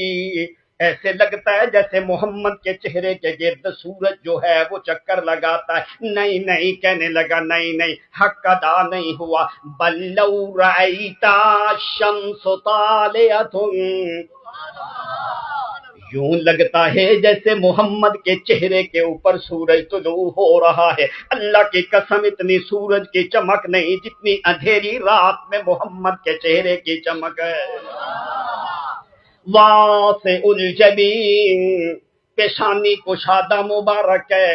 ایسے لگتا ہے جیسے محمد کے چہرے کے گرد سورج جو ہے وہ چکر لگاتا ہے۔ نہیں نہیں، کہنے لگا نہیں نہیں، حق ادا نہیں ہوا۔ بل لو رأیت الشمس طالعۃ، یوں لگتا ہے جیسے محمد کے چہرے کے اوپر سورج طلوع ہو رہا ہے۔ اللہ کی قسم اتنی سورج کی چمک نہیں جتنی اندھیری رات میں محمد کے چہرے کی چمک ہے۔ واسع الجبین، پیشانی کشادہ مبارک ہے۔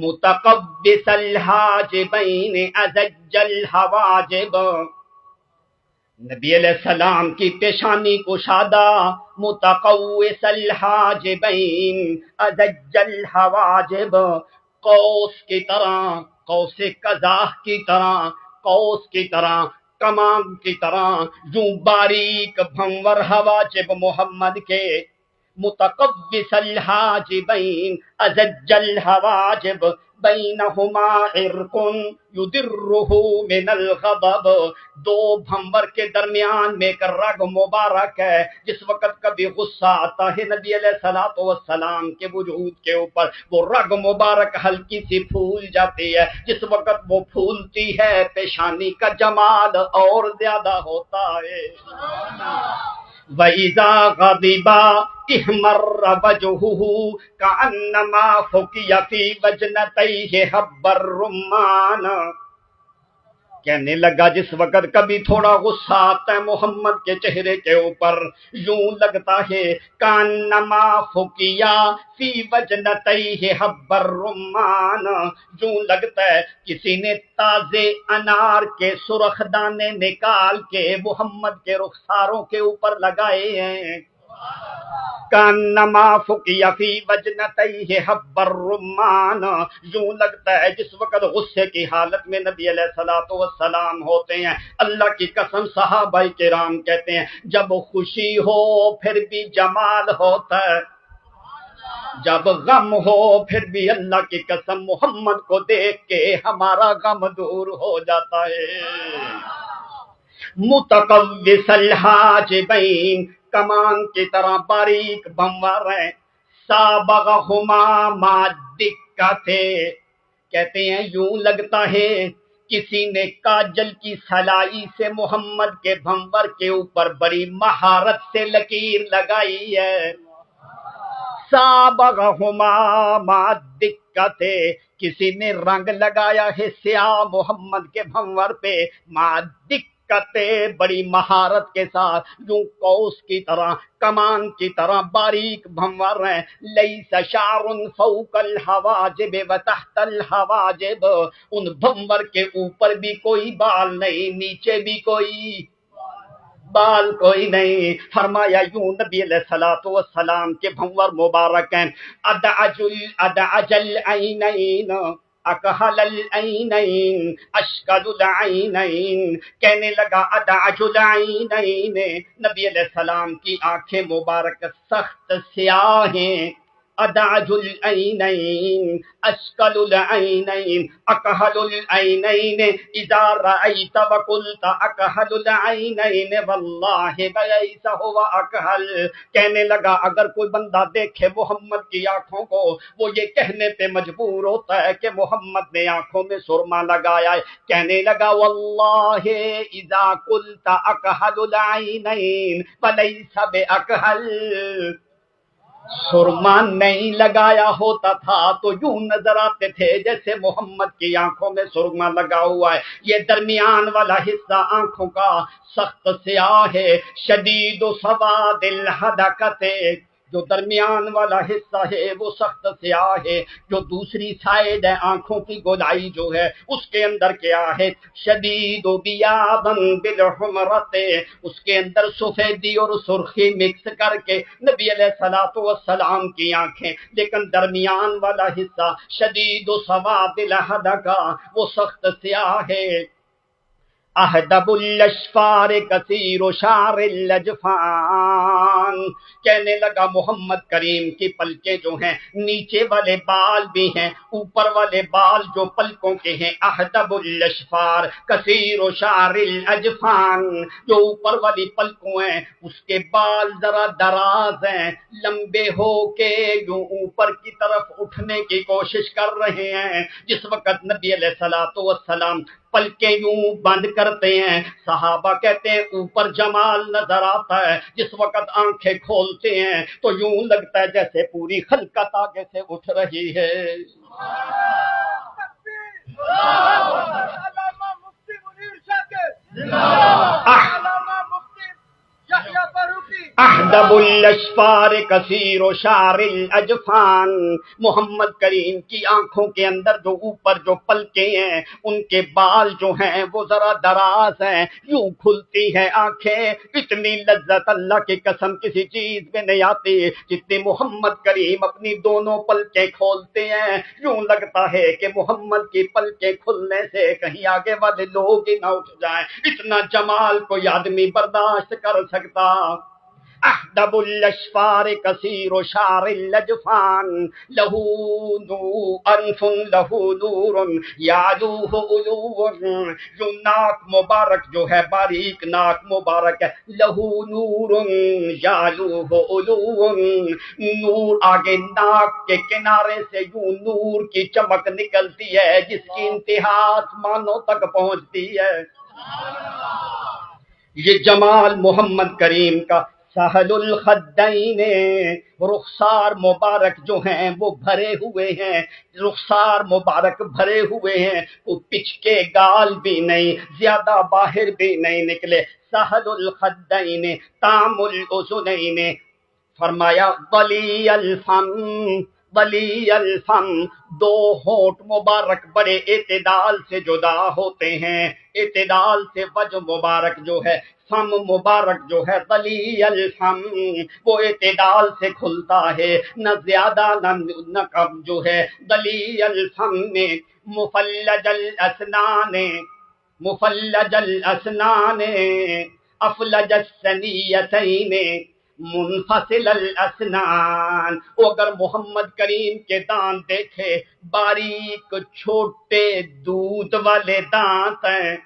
متقبس الحاجبین ازج الحواجب، نبی علیہ السلام کی پیشانی کشادہ، متقوس الحاجبین ازج الحواجب، قوس کی طرح، قوس قزح کی طرح، قوس کی طرح، کمان کی طرح، یوں باریک بھنور حواجب محمد کے۔ متقوس الحاجبین ازج الحواجب، بینہما عرق یدرہ من الغضب، دو بھنور کے درمیان میں ایک رگ مبارک ہے۔ جس وقت کبھی غصہ آتا ہے نبی علیہ الصلوۃ والسلام کے وجود کے اوپر وہ رگ مبارک ہلکی سی پھول جاتی ہے۔ جس وقت وہ پھولتی ہے پیشانی کا جمال اور زیادہ ہوتا ہے۔ وَإِذَا غَضِبَ احْمَرَّ وَجْهُهُ كَأَنَّمَا فُقِئَ فِي وَجْنَتَيْهِ حَبَّ الرُّمَّانِ، کہنے لگا جس وقت کبھی تھوڑا غصہ آتا ہے محمد کے چہرے کے اوپر یوں لگتا ہے کانما فُقِئَ فِی وَجْنَتَيْهِ حَبَّ الرُّمَّانِ، یوں لگتا ہے کسی نے تازے انار کے سرخ دانے نکال کے محمد کے رخساروں کے اوپر لگائے ہیں۔ کانما فُقِئَ فِی وَجْنَتَيْهِ حَبَّ الرُّمَّانِ، یوں لگتا ہے جس وقت غصے کی حالت میں نبی علیہ الصلوۃ والسلام ہوتے ہیں۔ اللہ کی قسم صحابہ کرام کہتے ہیں جب خوشی ہو پھر بھی جمال ہوتا ہے، جب غم ہو پھر بھی اللہ کی قسم محمد کو دیکھ کے ہمارا غم دور ہو جاتا ہے۔ متقوس الحاجبین، کمان کی طرح باریک بھنور ہیں۔ سابغہما ما دقت، کہتے ہیں یوں لگتا ہے کسی نے کاجل کی سلائی سے محمد کے بھنور کے اوپر بڑی مہارت سے لکیر لگائی ہے۔ سابغہما ما دقت، کسی نے رنگ لگایا ہے سیاہ محمد کے بھنور پہ، ما دقت، بڑی مہارت کے ساتھ، یوں قوس کی طرح، کمان کی طرح باریک بھنور ہیں۔ لیس شعر فوق الحواجب وتحت الحواجب، ان بھنور کے اوپر بھی کوئی بال نہیں، نیچے بھی کوئی بال کوئی نہیں۔ فرمایا یوں نبی علیہ الصلوۃ والسلام کے بھنور مبارک ہیں۔ ادعج العینین، اکحل العینین، اشکل العینین، کہنے لگا ادعج العینین، نبی علیہ السلام کی آنکھیں مبارک سخت سیاہ ہیں۔ ادعج العینین، اشکل العینین، اکحل العینین، اذا رأیت وقلت اکحل العینین واللہ لیس هو اکحل، کہنے لگا اگر کوئی بندہ دیکھے محمد کی آنکھوں کو وہ یہ کہنے پہ مجبور ہوتا ہے کہ محمد نے آنکھوں میں سرما لگایا ہے۔ کہنے لگا واللہ اذا قلت اکحل العینین ولیس باکحل، سرما نہیں لگایا ہوتا تھا تو یوں نظر آتے تھے جیسے محمد کی آنکھوں میں سرما لگا ہوا ہے۔ یہ درمیان والا حصہ آنکھوں کا سخت سیاہ ہے، شدید و سواد الحدقت، جو درمیان والا حصہ ہے وہ سخت سیاہ ہے، جو دوسری سائڈ ہے آنکھوں کی گودائی جو ہے اس کے اندر کیا ہے، شدید و بیابن بالحمرت، اس کے اندر سفیدی اور سرخی مکس کر کے نبی علیہ الصلوۃ والسلام کی آنکھیں، لیکن درمیان والا حصہ شدید و سواد الحدق کا وہ سخت سیاہ ہے۔ احدب الاشفار کثیر و شعر اللجفان، کہنے لگا محمد کریم کی پلکیں جو ہیں نیچے والے بال بھی ہیں، اوپر والے بال جو پلکوں کے ہیں، احدب الاشفار کثیر و شعر الاجفان، جو اوپر والی پلکوں ہیں اس کے بال ذرا دراز ہیں، لمبے ہو کے یوں اوپر کی طرف اٹھنے کی کوشش کر رہے ہیں۔ جس وقت نبی علیہ الصلوۃ والسلام پلکیں یوں بند کرتے ہیں، صحابہ کہتے ہیں اوپر جمال نظر آتا ہے، جس وقت آنکھیں کھولتے ہیں تو یوں لگتا ہے جیسے پوری خلقت آگے سے اٹھ رہی ہے۔ علامہ مفتی منیر شاکر، علامہ مفتی یحییٰ فاروقی، احدب الاشفار کثیر و شعر الاجفان، محمد کریم کی آنکھوں کے اندر جو اوپر جو پلکیں ہیں ان کے بال جو ہیں وہ ذرا دراز ہیں، یوں کھلتی ہیں آنکھیں، اتنی لذت اللہ کی قسم کسی چیز میں نہیں آتی جتنی محمد کریم اپنی دونوں پلکیں کھولتے ہیں، یوں لگتا ہے کہ محمد کی پلکیں کھلنے سے کہیں آگے والے لوگ ہی نہ اٹھ جائیں، اتنا جمال کوئی آدمی برداشت کر سکتا۔ احدب الاشفار کثیر و شعر اللجفان، لہو انف لہو نور یعلوہ علو، جو ناک مبارک جو ہے باریک ناک مبارک ہے، لہو نور یعلوہ علو، نور آگے ناک کے کنارے سے یوں نور کی چمک نکلتی ہے جس کی انتہا آسمانوں تک پہنچتی ہے۔ یہ جمال محمد کریم کا۔ سہل الخدین، رخسار مبارک جو ہیں وہ بھرے ہوئے ہیں، رخسار مبارک بھرے ہوئے ہیں، وہ پچ کے گال بھی نہیں، زیادہ باہر بھی نہیں نکلے۔ سہل الخدین تام الاذنین، فرمایا ولی الفم، ولی الفم، دو ہونٹ مبارک بڑے اعتدال سے جدا ہوتے ہیں، اعتدال سے وجہ مبارک جو ہے، فم مبارک جو ہے ولی الفم، وہ اعتدال سے کھلتا ہے، نہ زیادہ نہ کم جو ہے، ولی الفم میں مفلج الاسنان، مفلج الاسنان، افلج الثنیتین، منفصل الاسنان، وہ اگر محمد کریم کے دانت دیکھے باریک چھوٹے دودھ والے دانت ہیں،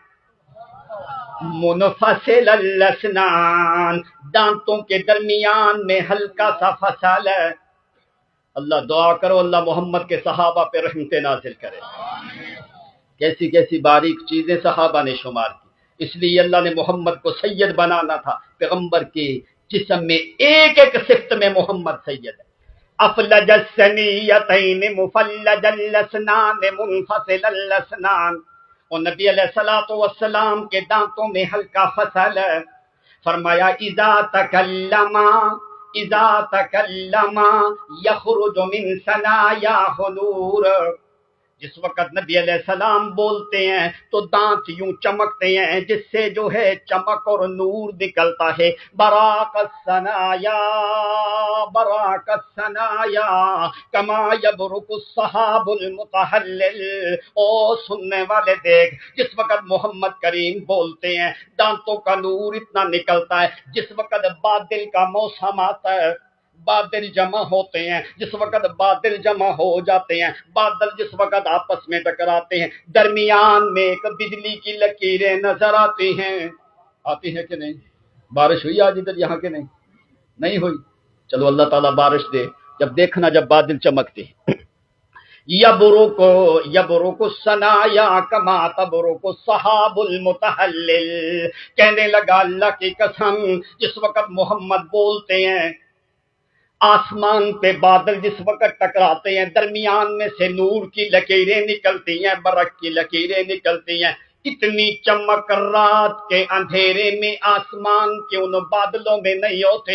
منفصل الاسنان، دانتوں کے درمیان میں ہلکا سا فصل ہے۔ اللہ دعا کرو اللہ محمد کے صحابہ پہ رحمت نازل کرے، کیسی کیسی باریک چیزیں صحابہ نے شمار کی، اس لیے اللہ نے محمد کو سید بنانا تھا، پیغمبر کے جسم میں ایک ایک صفت میں محمد سید ہے۔ افلج الثنیتین مفلج الاسنان منفصل الاسنان، اور نبی علیہ الصلوۃ والسلام کے دانتوں میں ہلکا فصل ہے۔ فرمایا اذا تکلم، اذا تکلم یخرج من ثنایاہ نور، جس وقت نبی علیہ السلام بولتے ہیں تو دانت یوں چمکتے ہیں جس سے جو ہے چمک اور نور نکلتا ہے۔ براق الثنایا، براق الثنایا کما یبرق السحاب المتحلل، او سننے والے دیکھ، جس وقت محمد کریم بولتے ہیں دانتوں کا نور اتنا نکلتا ہے، جس وقت بادل کا موسم آتا ہے، بادل جمع ہوتے ہیں، جس وقت بادل جمع ہو جاتے ہیں، بادل جس وقت آپس میں ٹکراتے ہیں، درمیان میں ایک بجلی کی لکیریں نظر آتی ہیں، آتی ہیں کہ نہیں؟ بارش ہوئی آج ادھر یہاں کے نہیں؟ نہیں ہوئی؟ چلو اللہ تعالیٰ بارش دے، جب دیکھنا جب بادل چمکتے ہیں۔ یبرق الثنایا کما تبرق السحاب المتحلل، کہنے لگا اللہ کی قسم جس وقت محمد بولتے ہیں آسمان پہ بادل جس وقت ٹکراتے ہیں درمیان میں سے نور کی لکیریں نکلتی ہیں، برق کی لکیریں نکلتی ہیں، اتنی چمک رات کے اندھیرے میں آسمان کے ان بادلوں میں نہیں ہوتی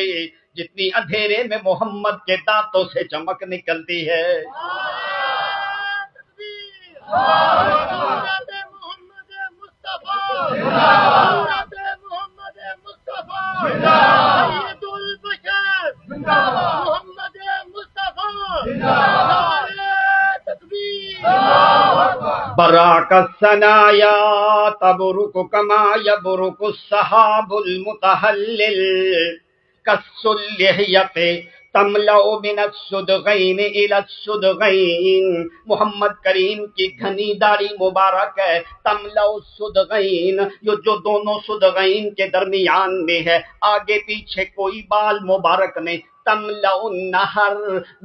جتنی اندھیرے میں محمد کے دانتوں سے چمک نکلتی ہے۔ حضرت محمد مصطفیٰ، حضرت محمد مصطفیٰ، سید البشر محمد مصطفیٰ، نعرہ تکبیر۔ براک الثنایا تبرک کما یبرک السحاب المتحلل کالسلیحیۃ تملأ من الصدغین الی الصدغین۔ محمد کریم کی گھنی داڑھی مبارک ہے، تملأ الصدغین، جو دونوں صدغین کے درمیان میں ہے، آگے پیچھے کوئی بال مبارک نہیں۔ تملأ النہر،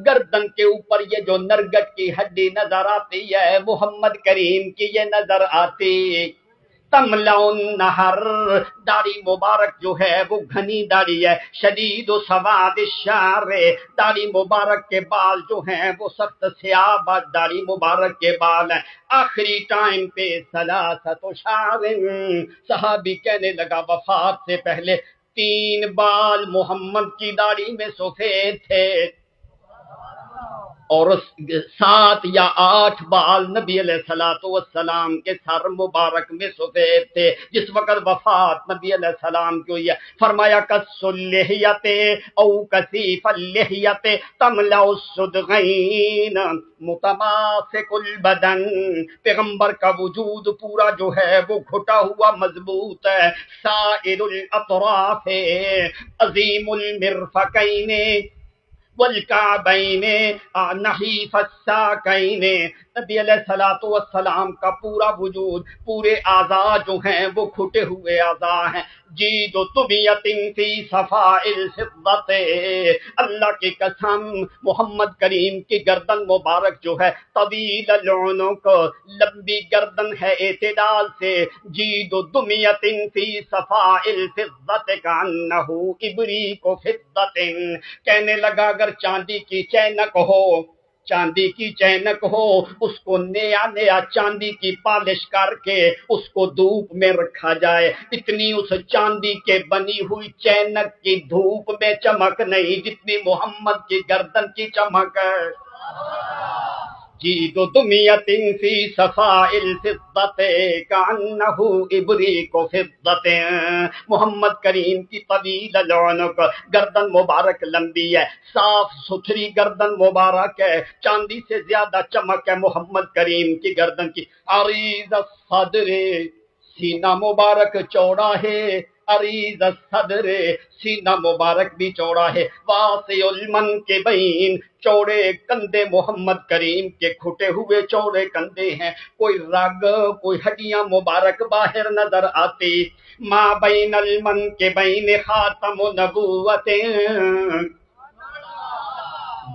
گردن کے اوپر یہ جو نرگٹ کی ہڈی نظر آتی ہے محمد کریم کی یہ نظر آتی۔ تملأ النہر، داڑھی مبارک جو ہے وہ گھنی داڑھی ہے، شدید و سواد الشعر، داڑھی مبارک کے بال جو ہیں وہ سخت سیاہ داڑھی مبارک کے بال ہیں۔ آخری ٹائم پہ ثلاثۃ شعر، صحابی کہنے لگا وفات سے پہلے 3 بال محمد کی داڑھی میں سفید تھے اور 7 یا 8 بال نبی علیہ الصلوۃ والسلام کے سر مبارک میں سفید تھے جس وقت وفات نبی علیہ السلام کی ہوئی ہے۔ فرمایا کالسلیحیۃ او کثیف اللحیۃ تملأ الصدغین متماسک البدن، پیغمبر کا وجود پورا جو ہے وہ گھٹا ہوا مضبوط ہے، سائر الاطراف عظیم المرفقین والکعبین نحیف الساقین۔ نبی علیہ الصلوۃ والسلام کا پورا وجود، پورے اعضاء جو ہیں وہ کھٹے ہوئے اعضاء ہیں۔ جید و طبیعت فی صفاء الفضۃ، اللہ کی قسم محمد کریم کی گردن مبارک جو ہے طویل العنق، لمبی گردن ہے اعتدال سے، جید و دمیت فی صفاء الفضۃ کانہ ابریق فضۃ، کہنے لگا اگر چاندی کی چینک ہو، چاندی کی چینک ہو، اس کو نیا نیا چاندی کی پالش کر کے اس کو دھوپ میں رکھا جائے، اتنی اس چاندی کے بنی ہوئی چینک کی دھوپ میں چمک نہیں جتنی محمد کی گردن کی چمک ہے۔ جید و دمیت فی صفاء الفضۃ کانہ ابریق فضۃ، محمد کریم کی طویل العنق، گردن مبارک لمبی ہے، صاف ستھری گردن مبارک ہے، چاندی سے زیادہ چمک ہے محمد کریم کی گردن کی۔ عریض الصدر، سینہ مبارک چوڑا ہے، عریض الصدر، سینہ مبارک بھی چوڑا ہے، واسع المنکبین، چوڑے کندھے محمد کریم کے کھٹے ہوئے چوڑے کندھے ہیں، کوئی رگ کوئی ہڈیاں مبارک باہر نظر آتی۔ ما بین المنکبین خاتم نبوت،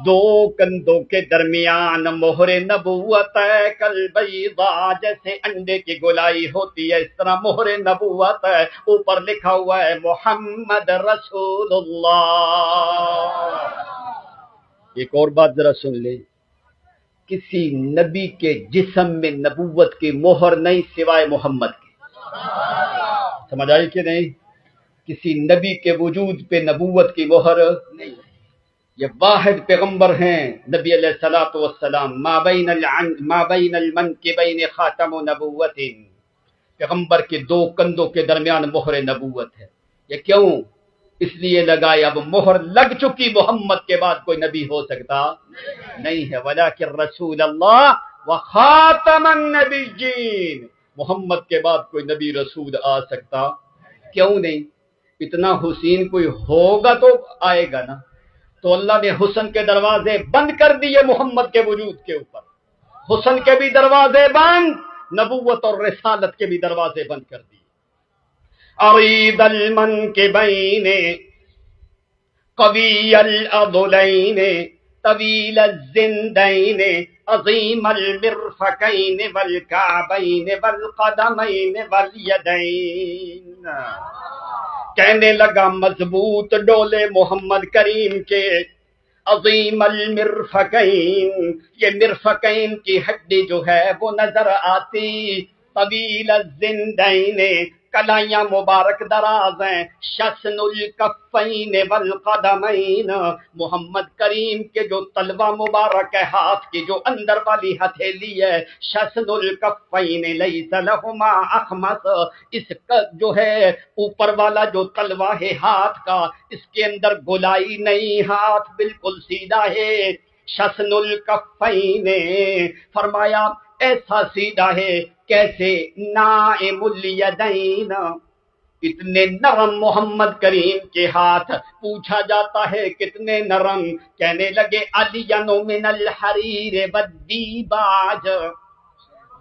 2 کندھوں کے درمیان مہر نبوت ہے، کالبیضاء، جیسے انڈے کی گولائی ہوتی ہے اس طرح مہر نبوت ہے، اوپر لکھا ہوا ہے محمد رسول اللہ۔ ایک اور بات ذرا سن لیں، کسی نبی کے جسم میں نبوت کی مہر نہیں سوائے محمد کی، سمجھ آئی کہ نہیں؟ کسی نبی کے وجود پہ نبوت کی مہر نہیں، یہ واحد پیغمبر ہیں نبی علیہ الصلوۃ والسلام۔ ما بین المنکبین خاتم نبوت، پیغمبر کے 2 کندھوں کے درمیان مہر نبوت ہے۔ یہ کیوں؟ اس لیے لگائے اب مہر لگ چکی، محمد کے بعد کوئی نبی ہو سکتا نہیں ہے۔ ولیکن رسول اللہ وخاتم النبیین، محمد کے بعد کوئی نبی رسول آ سکتا کیوں نہیں؟ اتنا حسین کوئی ہوگا تو آئے گا نا، تو اللہ نے حسن کے دروازے بند کر دیے محمد کے وجود کے اوپر، حسن کے بھی دروازے بند، نبوت اور رسالت کے بھی دروازے بند کر دیے۔ عریض المنکبین قوی العضلین طویل الزندین عظیم المرفقین والکعبین والقدمین والیدین، کہنے لگا مضبوط ڈولے محمد کریم کے، عظیم المرفقین، یہ مرفقین کی ہڈی جو ہے وہ نظر آتی، طویل الزندین، کلائیاں مبارک دراز ہیں، شسن الکفین والقدمین، محمد کریم کے جو تلوہ مبارک ہے، ہاتھ کی جو اندر والی ہتھیلی ہے، شسن الکفین لیس لہما اخمص، اس کا جو ہے اوپر والا جو تلوہ ہے ہاتھ کا، اس کے اندر گولائی نہیں، ہاتھ بالکل سیدھا ہے، شسن الکفین، فرمایا ایسا سیدھا ہے کیسے نائم الیدین، اتنے نرم محمد کریم کے ہاتھ، پوچھا جاتا ہے کتنے نرم، کہنے لگے الین من الحریر والدیباج،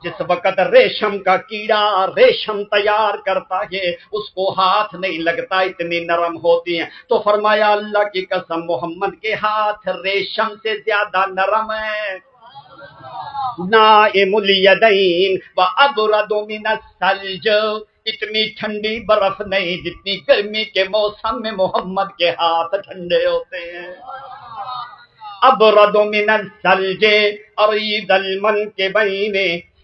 جس وقت ریشم کا کیڑا ریشم تیار کرتا ہے اس کو ہاتھ نہیں لگتا، اتنی نرم ہوتی ہیں، تو فرمایا اللہ کی قسم محمد کے ہاتھ ریشم سے زیادہ نرم ہے، نائم الیدین وابرد من الثلج، اتنی ٹھنڈی برف نہیں جتنی گرمی کے موسم میں محمد کے ہاتھ ٹھنڈے ہوتے ہیں، ابرد من الثلج ارید المنکبین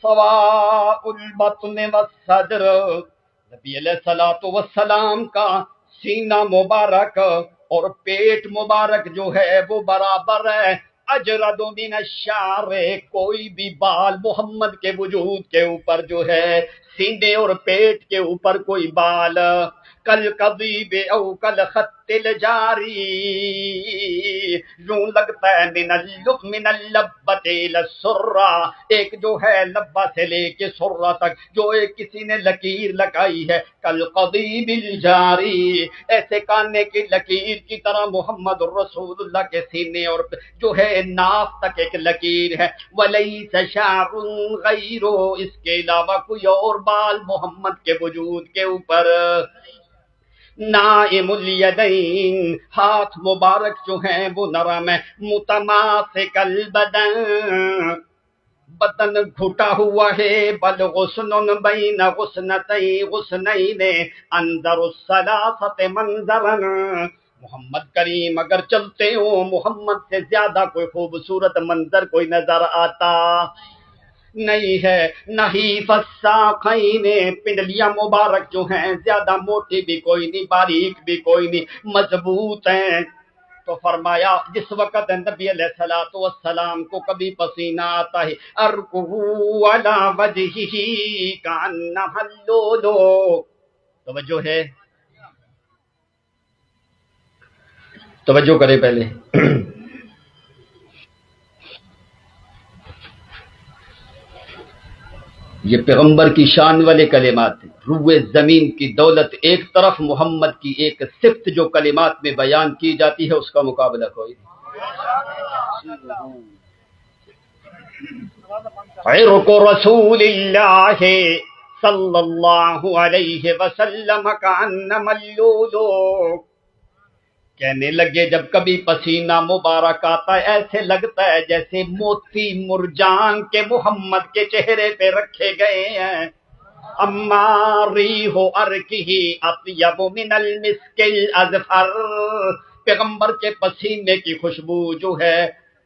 سواء البطن والصدر، نبی علیہ الصلوۃ والسلام کا سینہ مبارک اور پیٹ مبارک جو ہے وہ برابر ہے، اجرد من الشعر، کوئی بھی بال محمد کے وجود کے اوپر جو ہے سینے اور پیٹ کے اوپر کوئی بال، کل قضیب او کل خط الجاری، یوں لگتا ہے من اللبۃ الی السرہ، ایک جو ہے لبہ سے لے کے سرہ تک جو ایک کسی نے لکیر لگائی ہے، کل قضیب الجاری، ایسے کانے کی لکیر کی طرح محمد الرسول اللہ کے سینے اور جو ہے ناف تک ایک لکیر ہے، ولیس شعر غیرہ، اس کے علاوہ کوئی اور بال محمد کے وجود کے اوپر، نائم الیدین، ہاتھ مبارک جو ہیں وہ نرم ہے، متماسک البدن، بدن گھٹا ہوا ہے، بل غصن بین غصنین انظر الثلاثۃ منظرا، محمد کریم اگر چلتے ہو محمد سے زیادہ کوئی خوبصورت منظر کوئی نظر آتا نہیں ہے، نحیف الساقین، پنڈلیاں مبارک جو ہیں زیادہ موٹی بھی کوئی نہیں باریک بھی کوئی نہیں، مضبوط ہیں، تو فرمایا جس وقت نبی علیہ الصلوۃ والسلام کو کبھی پسینہ آتا ہے، ارقہ علی وجہہ کانہا اللؤلؤ، توجہ ہے، توجہ کرے پہلے، یہ پیغمبر کی شان والے کلمات ہیں، روئے زمین کی دولت ایک طرف، محمد کی ایک صفت جو کلمات میں بیان کی جاتی ہے اس کا مقابلہ کوئی نہیں، عرق رسول اللہ صلی اللہ علیہ وسلم کانما اللؤلؤ، کہنے لگے جب کبھی پسینہ مبارک آتا ہے ایسے لگتا ہے جیسے موتی مرجان کے محمد کے چہرے پہ رکھے گئے ہیں، اما ریح ارکہ اطیب من المسک الاظفر، پیغمبر کے پسینے کی خوشبو جو ہے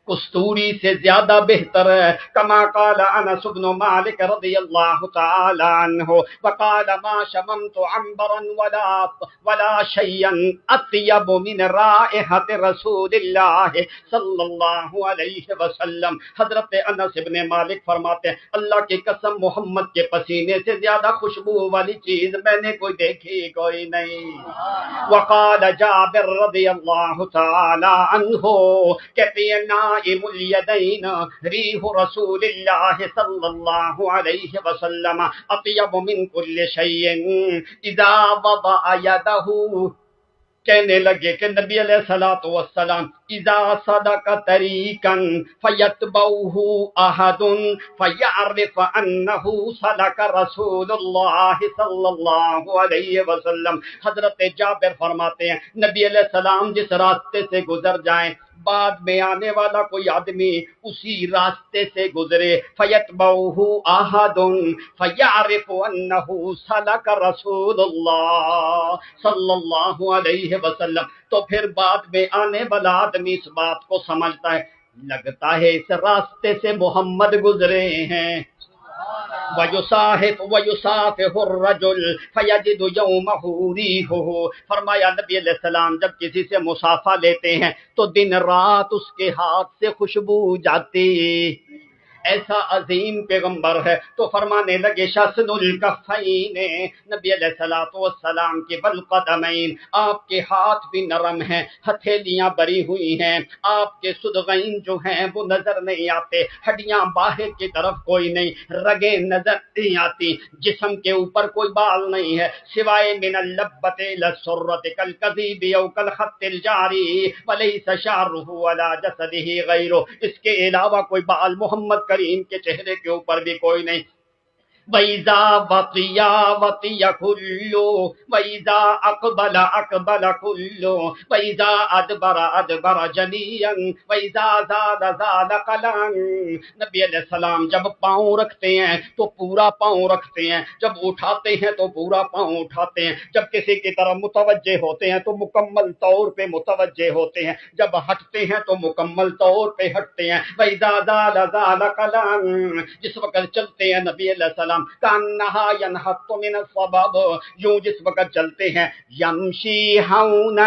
کستوری سے زیادہ بہتر ہے، کما قال انس بن مالک رضی اللہ تعالی عنہ، وقال ما شممت عنبرا ولا شيئا اطيب من رائحة رسول اللہ صلی اللہ علیہ وسلم، حضرت انس بن مالک فرماتے ہیں اللہ کی قسم محمد کے پسینے سے زیادہ خوشبو والی چیز میں نے کوئی دیکھی کوئی نہیں، وقال جابر رضی اللہ تعالی عنہ، کہتے ہیں نائم الیدین ریح رسول اللہ صلی اللہ علیہ وسلم اطیب من کل شیء اذا وضع یدہ، کہنے لگے کہ نبی علیہ الصلوۃ والسلام اذا صدق طریقا فیتبعہ احد فیعرف انہ صدق رسول اللہ صلی اللہ علیہ وسلم، حضرت جابر فرماتے ہیں نبی علیہ السلام جس راستے سے گزر جائیں بعد میں آنے والا کوئی آدمی اسی راستے سے گزرے، فیتبعہ احد فیعرف انہ صدق رسول اللہ صلی اللہ علیہ وسلم، تو پھر بعد میں آنے والا آدمی اس بات کو سمجھتا ہے لگتا ہے اس راستے سے محمد گزرے ہیں، وَيُصَافِحُ الرَّجُلُ فَيَجِدُ يَوْمَهُ رِيحُهُ، فرمایا نبی علیہ السلام جب کسی سے مصافحہ لیتے ہیں تو دن رات اس کے ہاتھ سے خوشبو جاتی. ایسا عظیم پیغمبر ہے تو فرمانے لگے شسن الکفین، نبی علیہ الصلوۃ والسلام کے بالقدمین، آپ کے ہاتھ بھی نرم ہیں، ہتھیلیاں بری ہوئی ہیں، آپ کے صدغین جو ہیں وہ نظر نہیں آتے، ہڈیاں باہر کی طرف کوئی نہیں، رگیں نظر نہیں آتی، جسم کے اوپر کوئی بال نہیں ہے سوائے من اللبۃ للسرۃ کالکذیب او کالخط الجاری ولیس شعرہ علی جسدہ غیرہ، اس کے علاوہ کوئی بال محمد کریم کے چہرے کے اوپر بھی کوئی نہیں. وَإِذَا وَطِيَ وَطِيَ كُلُّ وَإِذَا أَقْبَلَ أَقْبَلَ كُلُّ وَإِذَا أَدْبَرَ أَدْبَرَ جَمِيعًا وَإِذَا زَادَ زَادَ قَلًا. نبی علیہ السلام جب پاؤں رکھتے ہیں تو پورا پاؤں رکھتے ہیں، جب اٹھاتے ہیں تو پورا پاؤں اٹھاتے ہیں، جب کسی کی طرف متوجہ ہوتے ہیں تو مکمل طور پہ متوجہ ہوتے ہیں، جب ہٹتے ہیں تو مکمل طور پہ ہٹتے ہیں. وَإِذَا زَادَ زَادَ قَلًا، جس وقت چلتے ہیں نبی علیہ السلام کانہا ینحط من الصباب، یوں جس وقت چلتے ہیں یمشی ہونا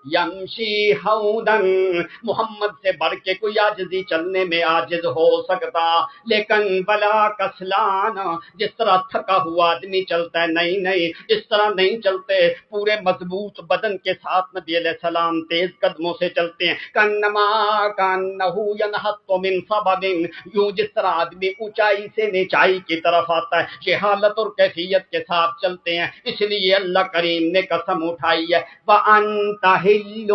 یمشی ہودن، محمد سے بڑھ کے کوئی عاجزی چلنے میں عاجز ہو سکتا، لیکن بلا کسلان، جس طرح تھکا ہوا آدمی چلتا ہے نہیں اس طرح نہیں چلتے، پورے مضبوط بدن کے ساتھ نبی علیہ السلام تیز قدموں سے چلتے ہیں. کانہو ینحط من صبب، یوں جس طرح آدمی اونچائی سے نیچائی کی طرف آتا ہے، یہ حالت اور کیفیت کے ساتھ چلتے ہیں. اس لیے اللہ کریم نے قسم اٹھائی ہے وَأَنْتَ حِلٌّ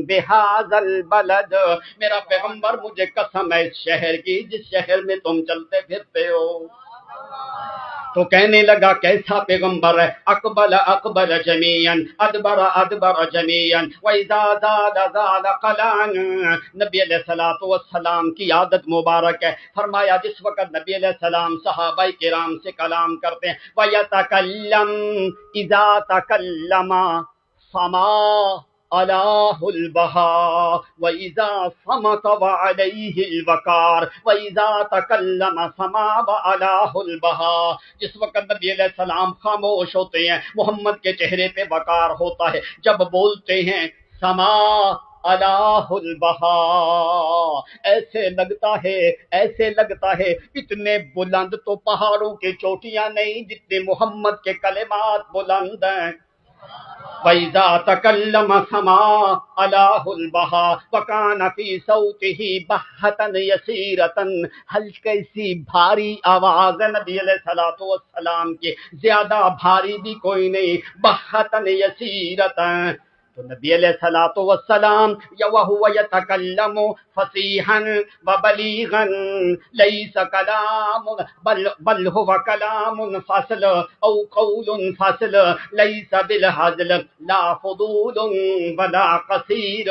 بِهَذَا الْبَلَدِ، میرا پیغمبر مجھے قسم ہے اس شہر کی جس شہر میں تم چلتے پھرتے ہو. تو کہنے لگا کیسا پیغمبر ہے، اقبل جمیعا ادبر جمیعا وَإِذَا زَادَ زَادَ قَلًا. نبی علیہ الصلوۃ والسلام کی عادت مبارک ہے، فرمایا جس وقت نبی علیہ السلام صحابہ کرام سے کلام کرتے ہیں وَيَتَكَلَّمْ إِذَا تَكَلَّمَ سَمَا عَلَاهُ الْبَهَا وَإِذَا صَمَتَ وَعَلَيْهِ الْوَقَارُ وَإِذَا تَكَلَّمَ سَمَا وَعَلَاهُ الْبَهَا. جس وقت نبی علیہ السلام خاموش ہوتے ہیں محمد کے چہرے پہ وقار ہوتا ہے، جب بولتے ہیں سما عَلَاهُ الْبَهَا، ایسے لگتا ہے اتنے بلند تو پہاڑوں کی چوٹیاں نہیں جتنے محمد کے کلمات بلند ہیں. وَإِذَا تَكَلَّمَ سَمَا عَلَاهُ الْبَهَا وَكَانَ فِي صَوْتِهِ بَهَّةً يَسِيرَةً، ہلکی سی بھاری آواز ہے نبی علیہ الصلوۃ والسلام کی، زیادہ بھاری بھی کوئی نہیں، بَهَّةً يَسِيرَةً. تو نبی علیہ الصلوۃ والسلام وَهُوَ يَتَكَلَّمُ فَصِيحًا وَبَلِيغًا لَيْسَ كَلَامٌ بل هو كلام فصل او قول فصل ليس بالهزل لا فضول ولا قصير.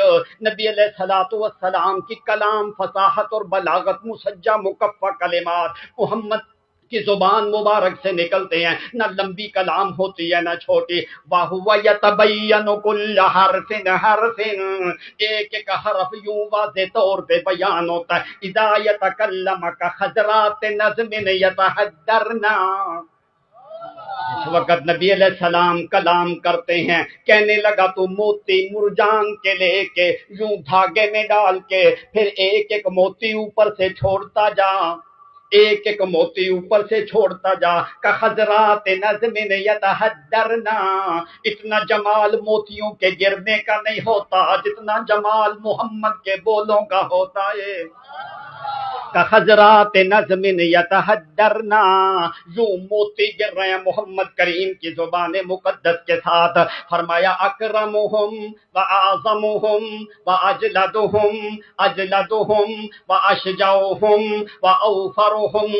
نبی علیہ الصلوۃ والسلام کی کلام فصاحت اور بلاغت مسجع مکفہ کلمات محمد کی زبان مبارک سے نکلتے ہیں، نہ لمبی کلام ہوتی ہے نہ چھوٹی. وَهُوَ يَتَبَيَّنُ كُلَّ حَرْفٍ، ایک حرف یوں واضح طور پہ بیان ہوتا ہے. اِذَا يَتَكَلَّمَ كَخَضْرَاتِ نَظْمٍ يَتَحَدَّرْنَا، اس وقت نبی علیہ السلام کلام کرتے ہیں، کہنے لگا تو موتی مرجان کے لے کے یوں دھاگے میں ڈال کے پھر ایک ایک موتی اوپر سے چھوڑتا جا، ایک ایک موتی اوپر سے چھوڑتا جا. کخضرات نظم یتحدرنا، اتنا جمال موتیوں کے گرنے کا نہیں ہوتا جتنا جمال محمد کے بولوں کا ہوتا ہے. کخضرات نظم یتحدرنا، یوں موتی گر رہے ہیں محمد کریم کی زبان مقدس کے ساتھ. فرمایا اکرمہم واعظمہم واجلدہم واشجعہم واوفرہم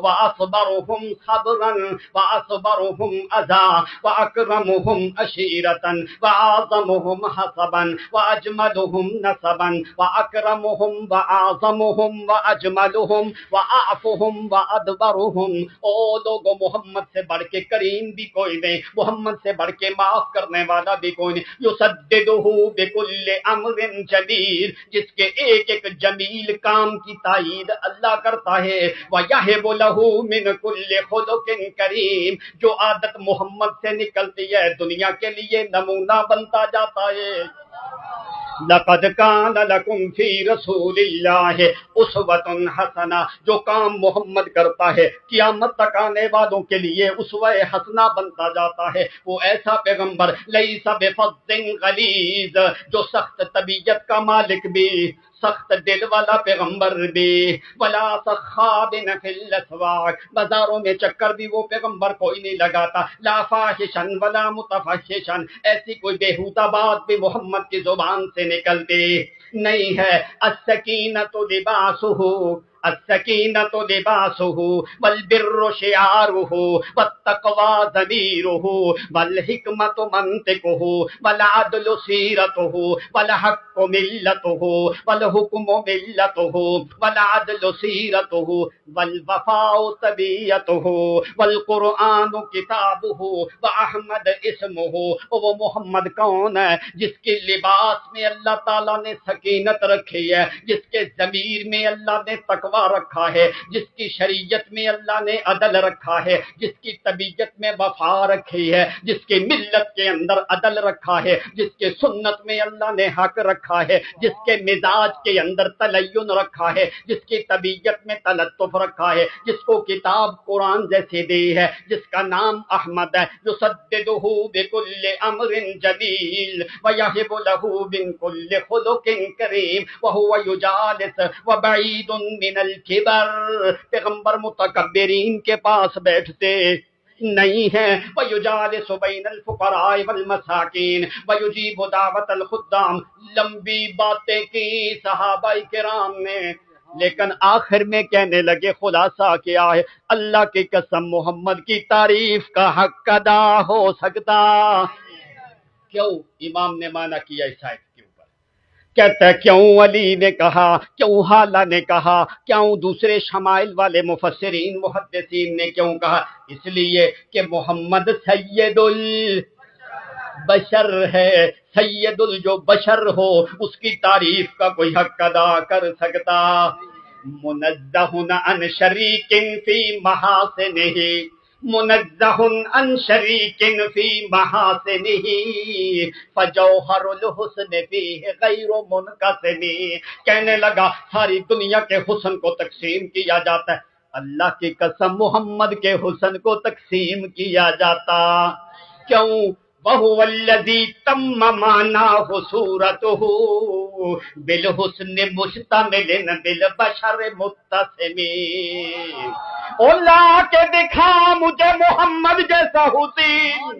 واصبرہم صبرا واصبرہم اذا واکرمہم عشیرتا واعظمہم حسبا واجملہم نسبا واکرمہم واعظمہم واجملہم اجملهم واعفهم وادبرهم. او لوگوں محمد سے بڑھ کے کریم بھی کوئی نہیں، محمد سے بڑھ کے معاف کرنے والا بھی کوئی نہیں. یسددہ بکل امر جلیل، جس کے ایک ایک جمیل کام کی تائید اللہ کرتا ہے. وَيَهِبُ لَهُ مِنْ كُلِّ خُلُقٍ کریم، جو عادت محمد سے نکلتی ہے دنیا کے لیے نمونہ بنتا جاتا ہے. لقد کان لکم فی رسول اللہ اسوۃ حسنہ، جو کام محمد کرتا ہے قیامت تک آنے والوں کے لیے اسوہ حسنہ بنتا جاتا ہے. وہ ایسا پیغمبر لیس بفظ غلیظ، جو سخت طبیعت کا مالک بھی، سخت دل والا پیغمبر بھی، ولا صخاب فی الاسواق، بازاروں میں چکر بھی وہ پیغمبر کوئی نہیں لگاتا. لا فاحشا ولا متفحشا، ایسی کوئی بےہودہ بات بھی محمد کی زبان سے نکلتی نہیں ہے. السکینۃ لباسہ، السکینۃ لباسہ والبر شعارہ والتقوی ضمیرہ والحکمۃ منطقہ والعدل سیرتہ والحق ملتہ والحکم ملتہ والعدل سیرتہ والوفاء طبیعتہ والقرآن کتابہ واحمد اسمہ. وہ محمد کون ہے؟ جس کے لباس میں اللہ تعالیٰ نے سکینت رکھی ہے، جس کے ضمیر میں اللہ نے تقوی رکھا ہے، جس کی شریعت میں اللہ نے عدل رکھا ہے، جس کی طبیعت میں وفا رکھی ہے، جس کی ملت کے اندر عدل رکھا ہے، جس کے سنت میں اللہ نے حق رکھا ہے، جس کے مزاج کے اندر تلین رکھا ہے، جس کی طبیعت میں تلطف رکھا ہے، جس کو کتاب قرآن جیسے دی ہے، جس کا نام احمد ہے. یسددہ بکل امر جلیل ویہب لہ من کل خلق کریم وہو یجالس وبعید من الکبر. پیغمبر متکبرین کے پاس بیٹھتے نہیں ہیں. وَيُجَالِسُ بَيْنَ الْفُقَرَاءِ وَالْمَسَاكِينِ وَيُجِيبُ دعوت الخدام. لمبی باتیں کی صحابہ کرام نے، لیکن آخر میں کہنے لگے خلاصہ کیا ہے؟ اللہ کی قسم محمد کی تعریف کا حق ادا ہو سکتا. کیوں امام نے مانا کیا اس آیت کے اوپر؟ کہتا ہے کیوں علی نے کہا، کیوں حالہ نے کہا، کیوں دوسرے شمائل والے مفسرین محدثین نے کیوں کہا؟ اس لیے کہ محمد سید البشر ہے. سید جو بشر ہو اس کی تعریف کا کوئی حق ادا کر سکتا؟ منزہ عن شریک فی محاسنہ، منزہ عن شریک فی محاسنہ فجوہر الحسن فیہ غیر منقسم. کہنے لگا ساری دنیا کے حسن کو تقسیم کیا جاتا ہے، اللہ کی قسم محمد کے حسن کو تقسیم کیا جاتا. کیوں؟ وَهُوَ الَّذِي تَمَّ مَعْنَاهُ صُورَتُهُ بِالْحُسْنِ مُشْتَمِلٍ بِالْبَشَرِ مُتَّسِمٍ. او لا کے دکھا مجھے محمد جیسا حسین،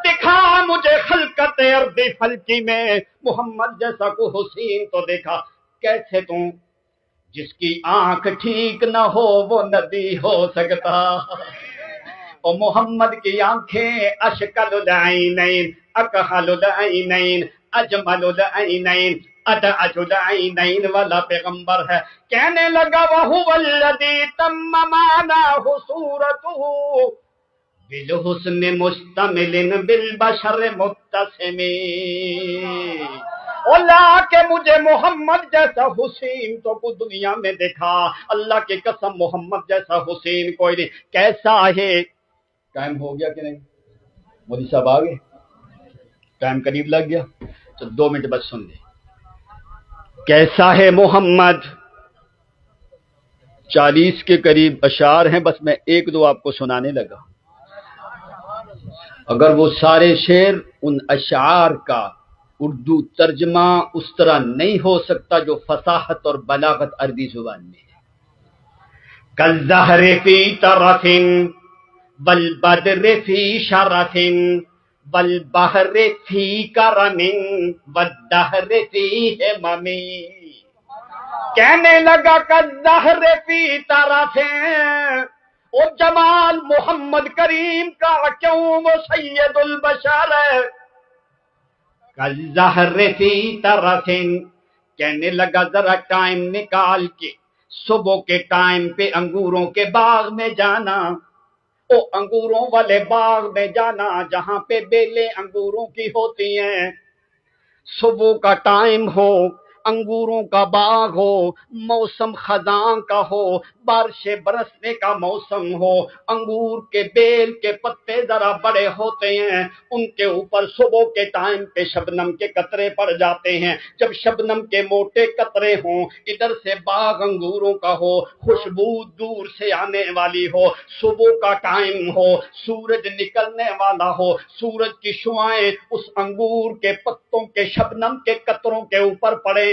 دکھا مجھے خلقت ارض فلکی میں محمد جیسا کو حسین تو دیکھا. کیسے تم؟ جس کی آنکھ ٹھیک نہ ہو وہ ندی ہو سکتا. اور محمد کی آنکھیں اشکل العینین، اکحل العینین، اجمل العینین، ادعج العینین والا پیغمبر ہے. کہنے لگا وَهُوَ الَّذِي تَمَّ مَعْنَاهُ صُورَتُهُ بِالْحُسْنِ مُشْتَمِلٍ بِالْبَشَرِ مُتَّسِمٍ. اللہ کہ مجھے محمد جیسا حسین تو کو دنیا میں دیکھا، اللہ کی قسم محمد جیسا حسین کوئی نہیں. کیسا ہے؟ ٹائم ہو گیا کہ نہیں؟ مودی صاحب آ گئے؟ ٹائم قریب لگ گیا؟ تو 2 منٹ بس سن لیں. کیسا ہے محمد؟ 40 کے قریب اشعار ہیں، بس میں 1-2 آپ کو سنانے لگا. اگر وہ سارے شعر ان اشعار کا اردو ترجمہ اس طرح نہیں ہو سکتا جو فصاحت اور بلاغت عربی زبان میں ہے. کالزہر فی طرف والبدر فی شرف والبحر فی کرم والدہر فی ہمم. کہنے لگا کالزہر فی طرف، او جمال محمد کریم کا کیوں وہ سید البشر ہے. کالزہر فی طرف، کہنے لگا ذرا ٹائم نکال کے صبح کے ٹائم پہ انگوروں کے باغ میں جانا، او انگوروں والے باغ میں جانا جہاں پہ بیلیں انگوروں کی ہوتی ہیں، صبح کا ٹائم ہو، انگوروں کا باغ ہو، موسم خزاں کا ہو، بارشیں برسنے کا موسم ہو، انگور کے بیل کے پتے ذرا بڑے ہوتے ہیں، ان کے اوپر صبح کے ٹائم پہ شبنم کے قطرے پڑ جاتے ہیں، جب شبنم کے موٹے قطرے ہوں، ادھر سے باغ انگوروں کا ہو، خوشبو دور سے آنے والی ہو، صبح کا ٹائم ہو، سورج نکلنے والا ہو، سورج کی شعاعیں اس انگور کے پتوں کے شبنم کے قطروں کے اوپر پڑے،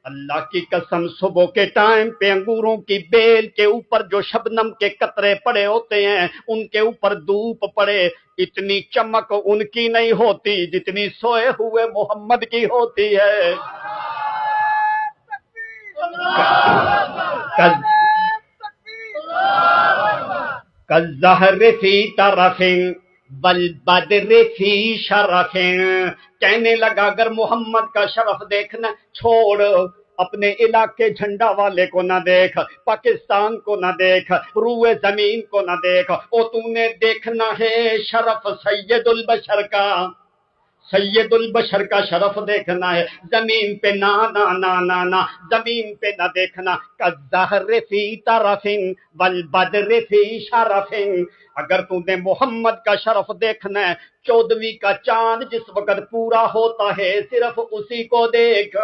اللہ کی قسم صبح کے ٹائم پہ انگوروں کی بیل کے اوپر جو شبنم کے قطرے پڑے ہوتے ہیں، ان کے اوپر دھوپ پڑے، اتنی چمک ان کی نہیں ہوتی جتنی سوئے ہوئے محمد کی ہوتی ہے۔ کالزہر فی طرف والبدر فی شرف، کہنے لگا اگر محمد کا شرف دیکھنا چھوڑ، اپنے علاقے جھنڈا والے کو نہ دیکھ، پاکستان کو نہ دیکھ، روئے زمین کو نہ دیکھ، او تو نے دیکھنا ہے شرف سید البشر کا، سید البشر کا شرف دیکھنا ہے، زمین پہ نہ نہ نہ نہ نہ زمین پہ نہ دیکھنا۔ کالزہر فی طرف والبدر فی شرف، اگر تو نے محمد کا شرف دیکھنا ہے، 14ویں کا چاند جس وقت پورا ہوتا ہے صرف اسی کو دیکھ،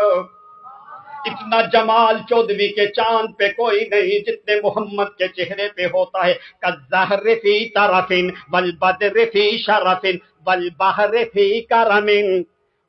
اتنا جمال 14ویں کے چاند پہ کوئی نہیں جتنے محمد کے چہرے پہ ہوتا ہے۔ کالزہر فی طرف والبدر فی شرف والبحر فی کرم،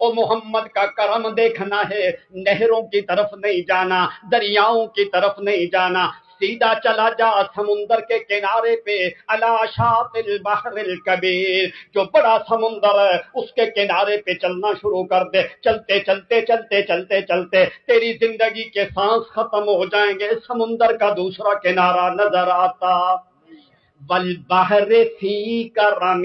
او محمد کا کرم دیکھنا ہے، نہروں کی طرف نہیں جانا، دریاؤں کی طرف نہیں جانا، سیدھا چلا جا سمندر کے کنارے پہ، علی شاطئ البحر الکبیر، جو بڑا سمندر ہے اس کے کنارے پہ چلنا شروع کر دے، چلتے چلتے چلتے چلتے چلتے تیری زندگی کے سانس ختم ہو جائیں گے، سمندر کا دوسرا کنارہ نظر آتا۔ والبحر فی کرم،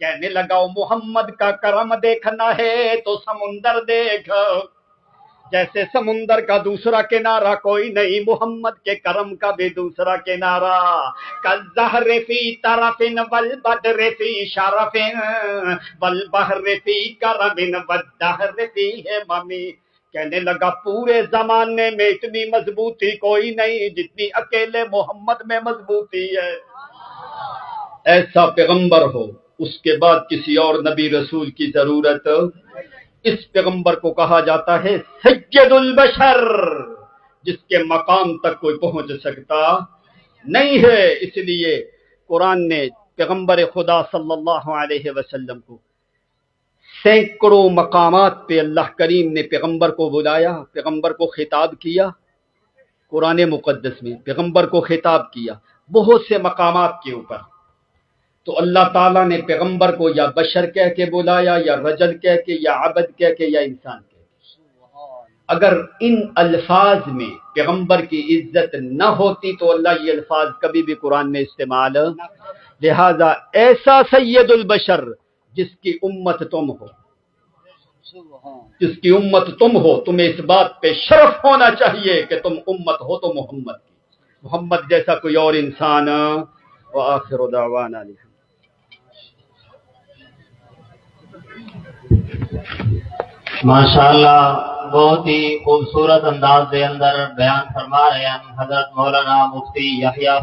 کہنے لگا محمد کا کرم دیکھنا ہے تو سمندر دیکھ، جیسے سمندر کا دوسرا کنارہ کوئی نہیں، محمد کے کرم کا بھی دوسرا کنارہ۔ کالزہر فی طرف والبدر فی شرف والبحر فی کرم والدہر فی ہمم، کہنے لگا پورے زمانے میں اتنی مضبوطی کوئی نہیں جتنی اکیلے محمد میں مضبوطی ہے۔ ایسا پیغمبر ہو، اس کے بعد کسی اور نبی رسول کی ضرورت، اس پیغمبر کو کہا جاتا ہے سید البشر، جس کے مقام تک کوئی پہنچ سکتا نہیں ہے۔ اس لیے قرآن نے پیغمبر خدا صلی اللہ علیہ وسلم کو سینکڑوں مقامات پہ اللہ کریم نے پیغمبر کو بلایا، پیغمبر کو خطاب کیا، قرآن مقدس میں پیغمبر کو خطاب کیا بہت سے مقامات کے اوپر۔ تو اللہ تعالیٰ نے پیغمبر کو یا بشر کہہ کے بلایا، یا رجل کہہ کے، یا عبد کہہ کے، یا انسان کہہ کے۔ اگر ان الفاظ میں پیغمبر کی عزت نہ ہوتی تو اللہ یہ الفاظ کبھی بھی قرآن میں استعمال، لہذا ایسا سید البشر جس کی امت تم ہو، جس کی امت تم ہو، تمہیں اس بات پہ شرف ہونا چاہیے کہ تم امت ہو تو محمد کی، محمد جیسا کوئی اور انسان۔ وآخر دعوانا ماشاءاللہ بہت ہی خوبصورت انداز دے اندر بیان فرما رہے ہیں حضرت مولانا مفتی یحییٰ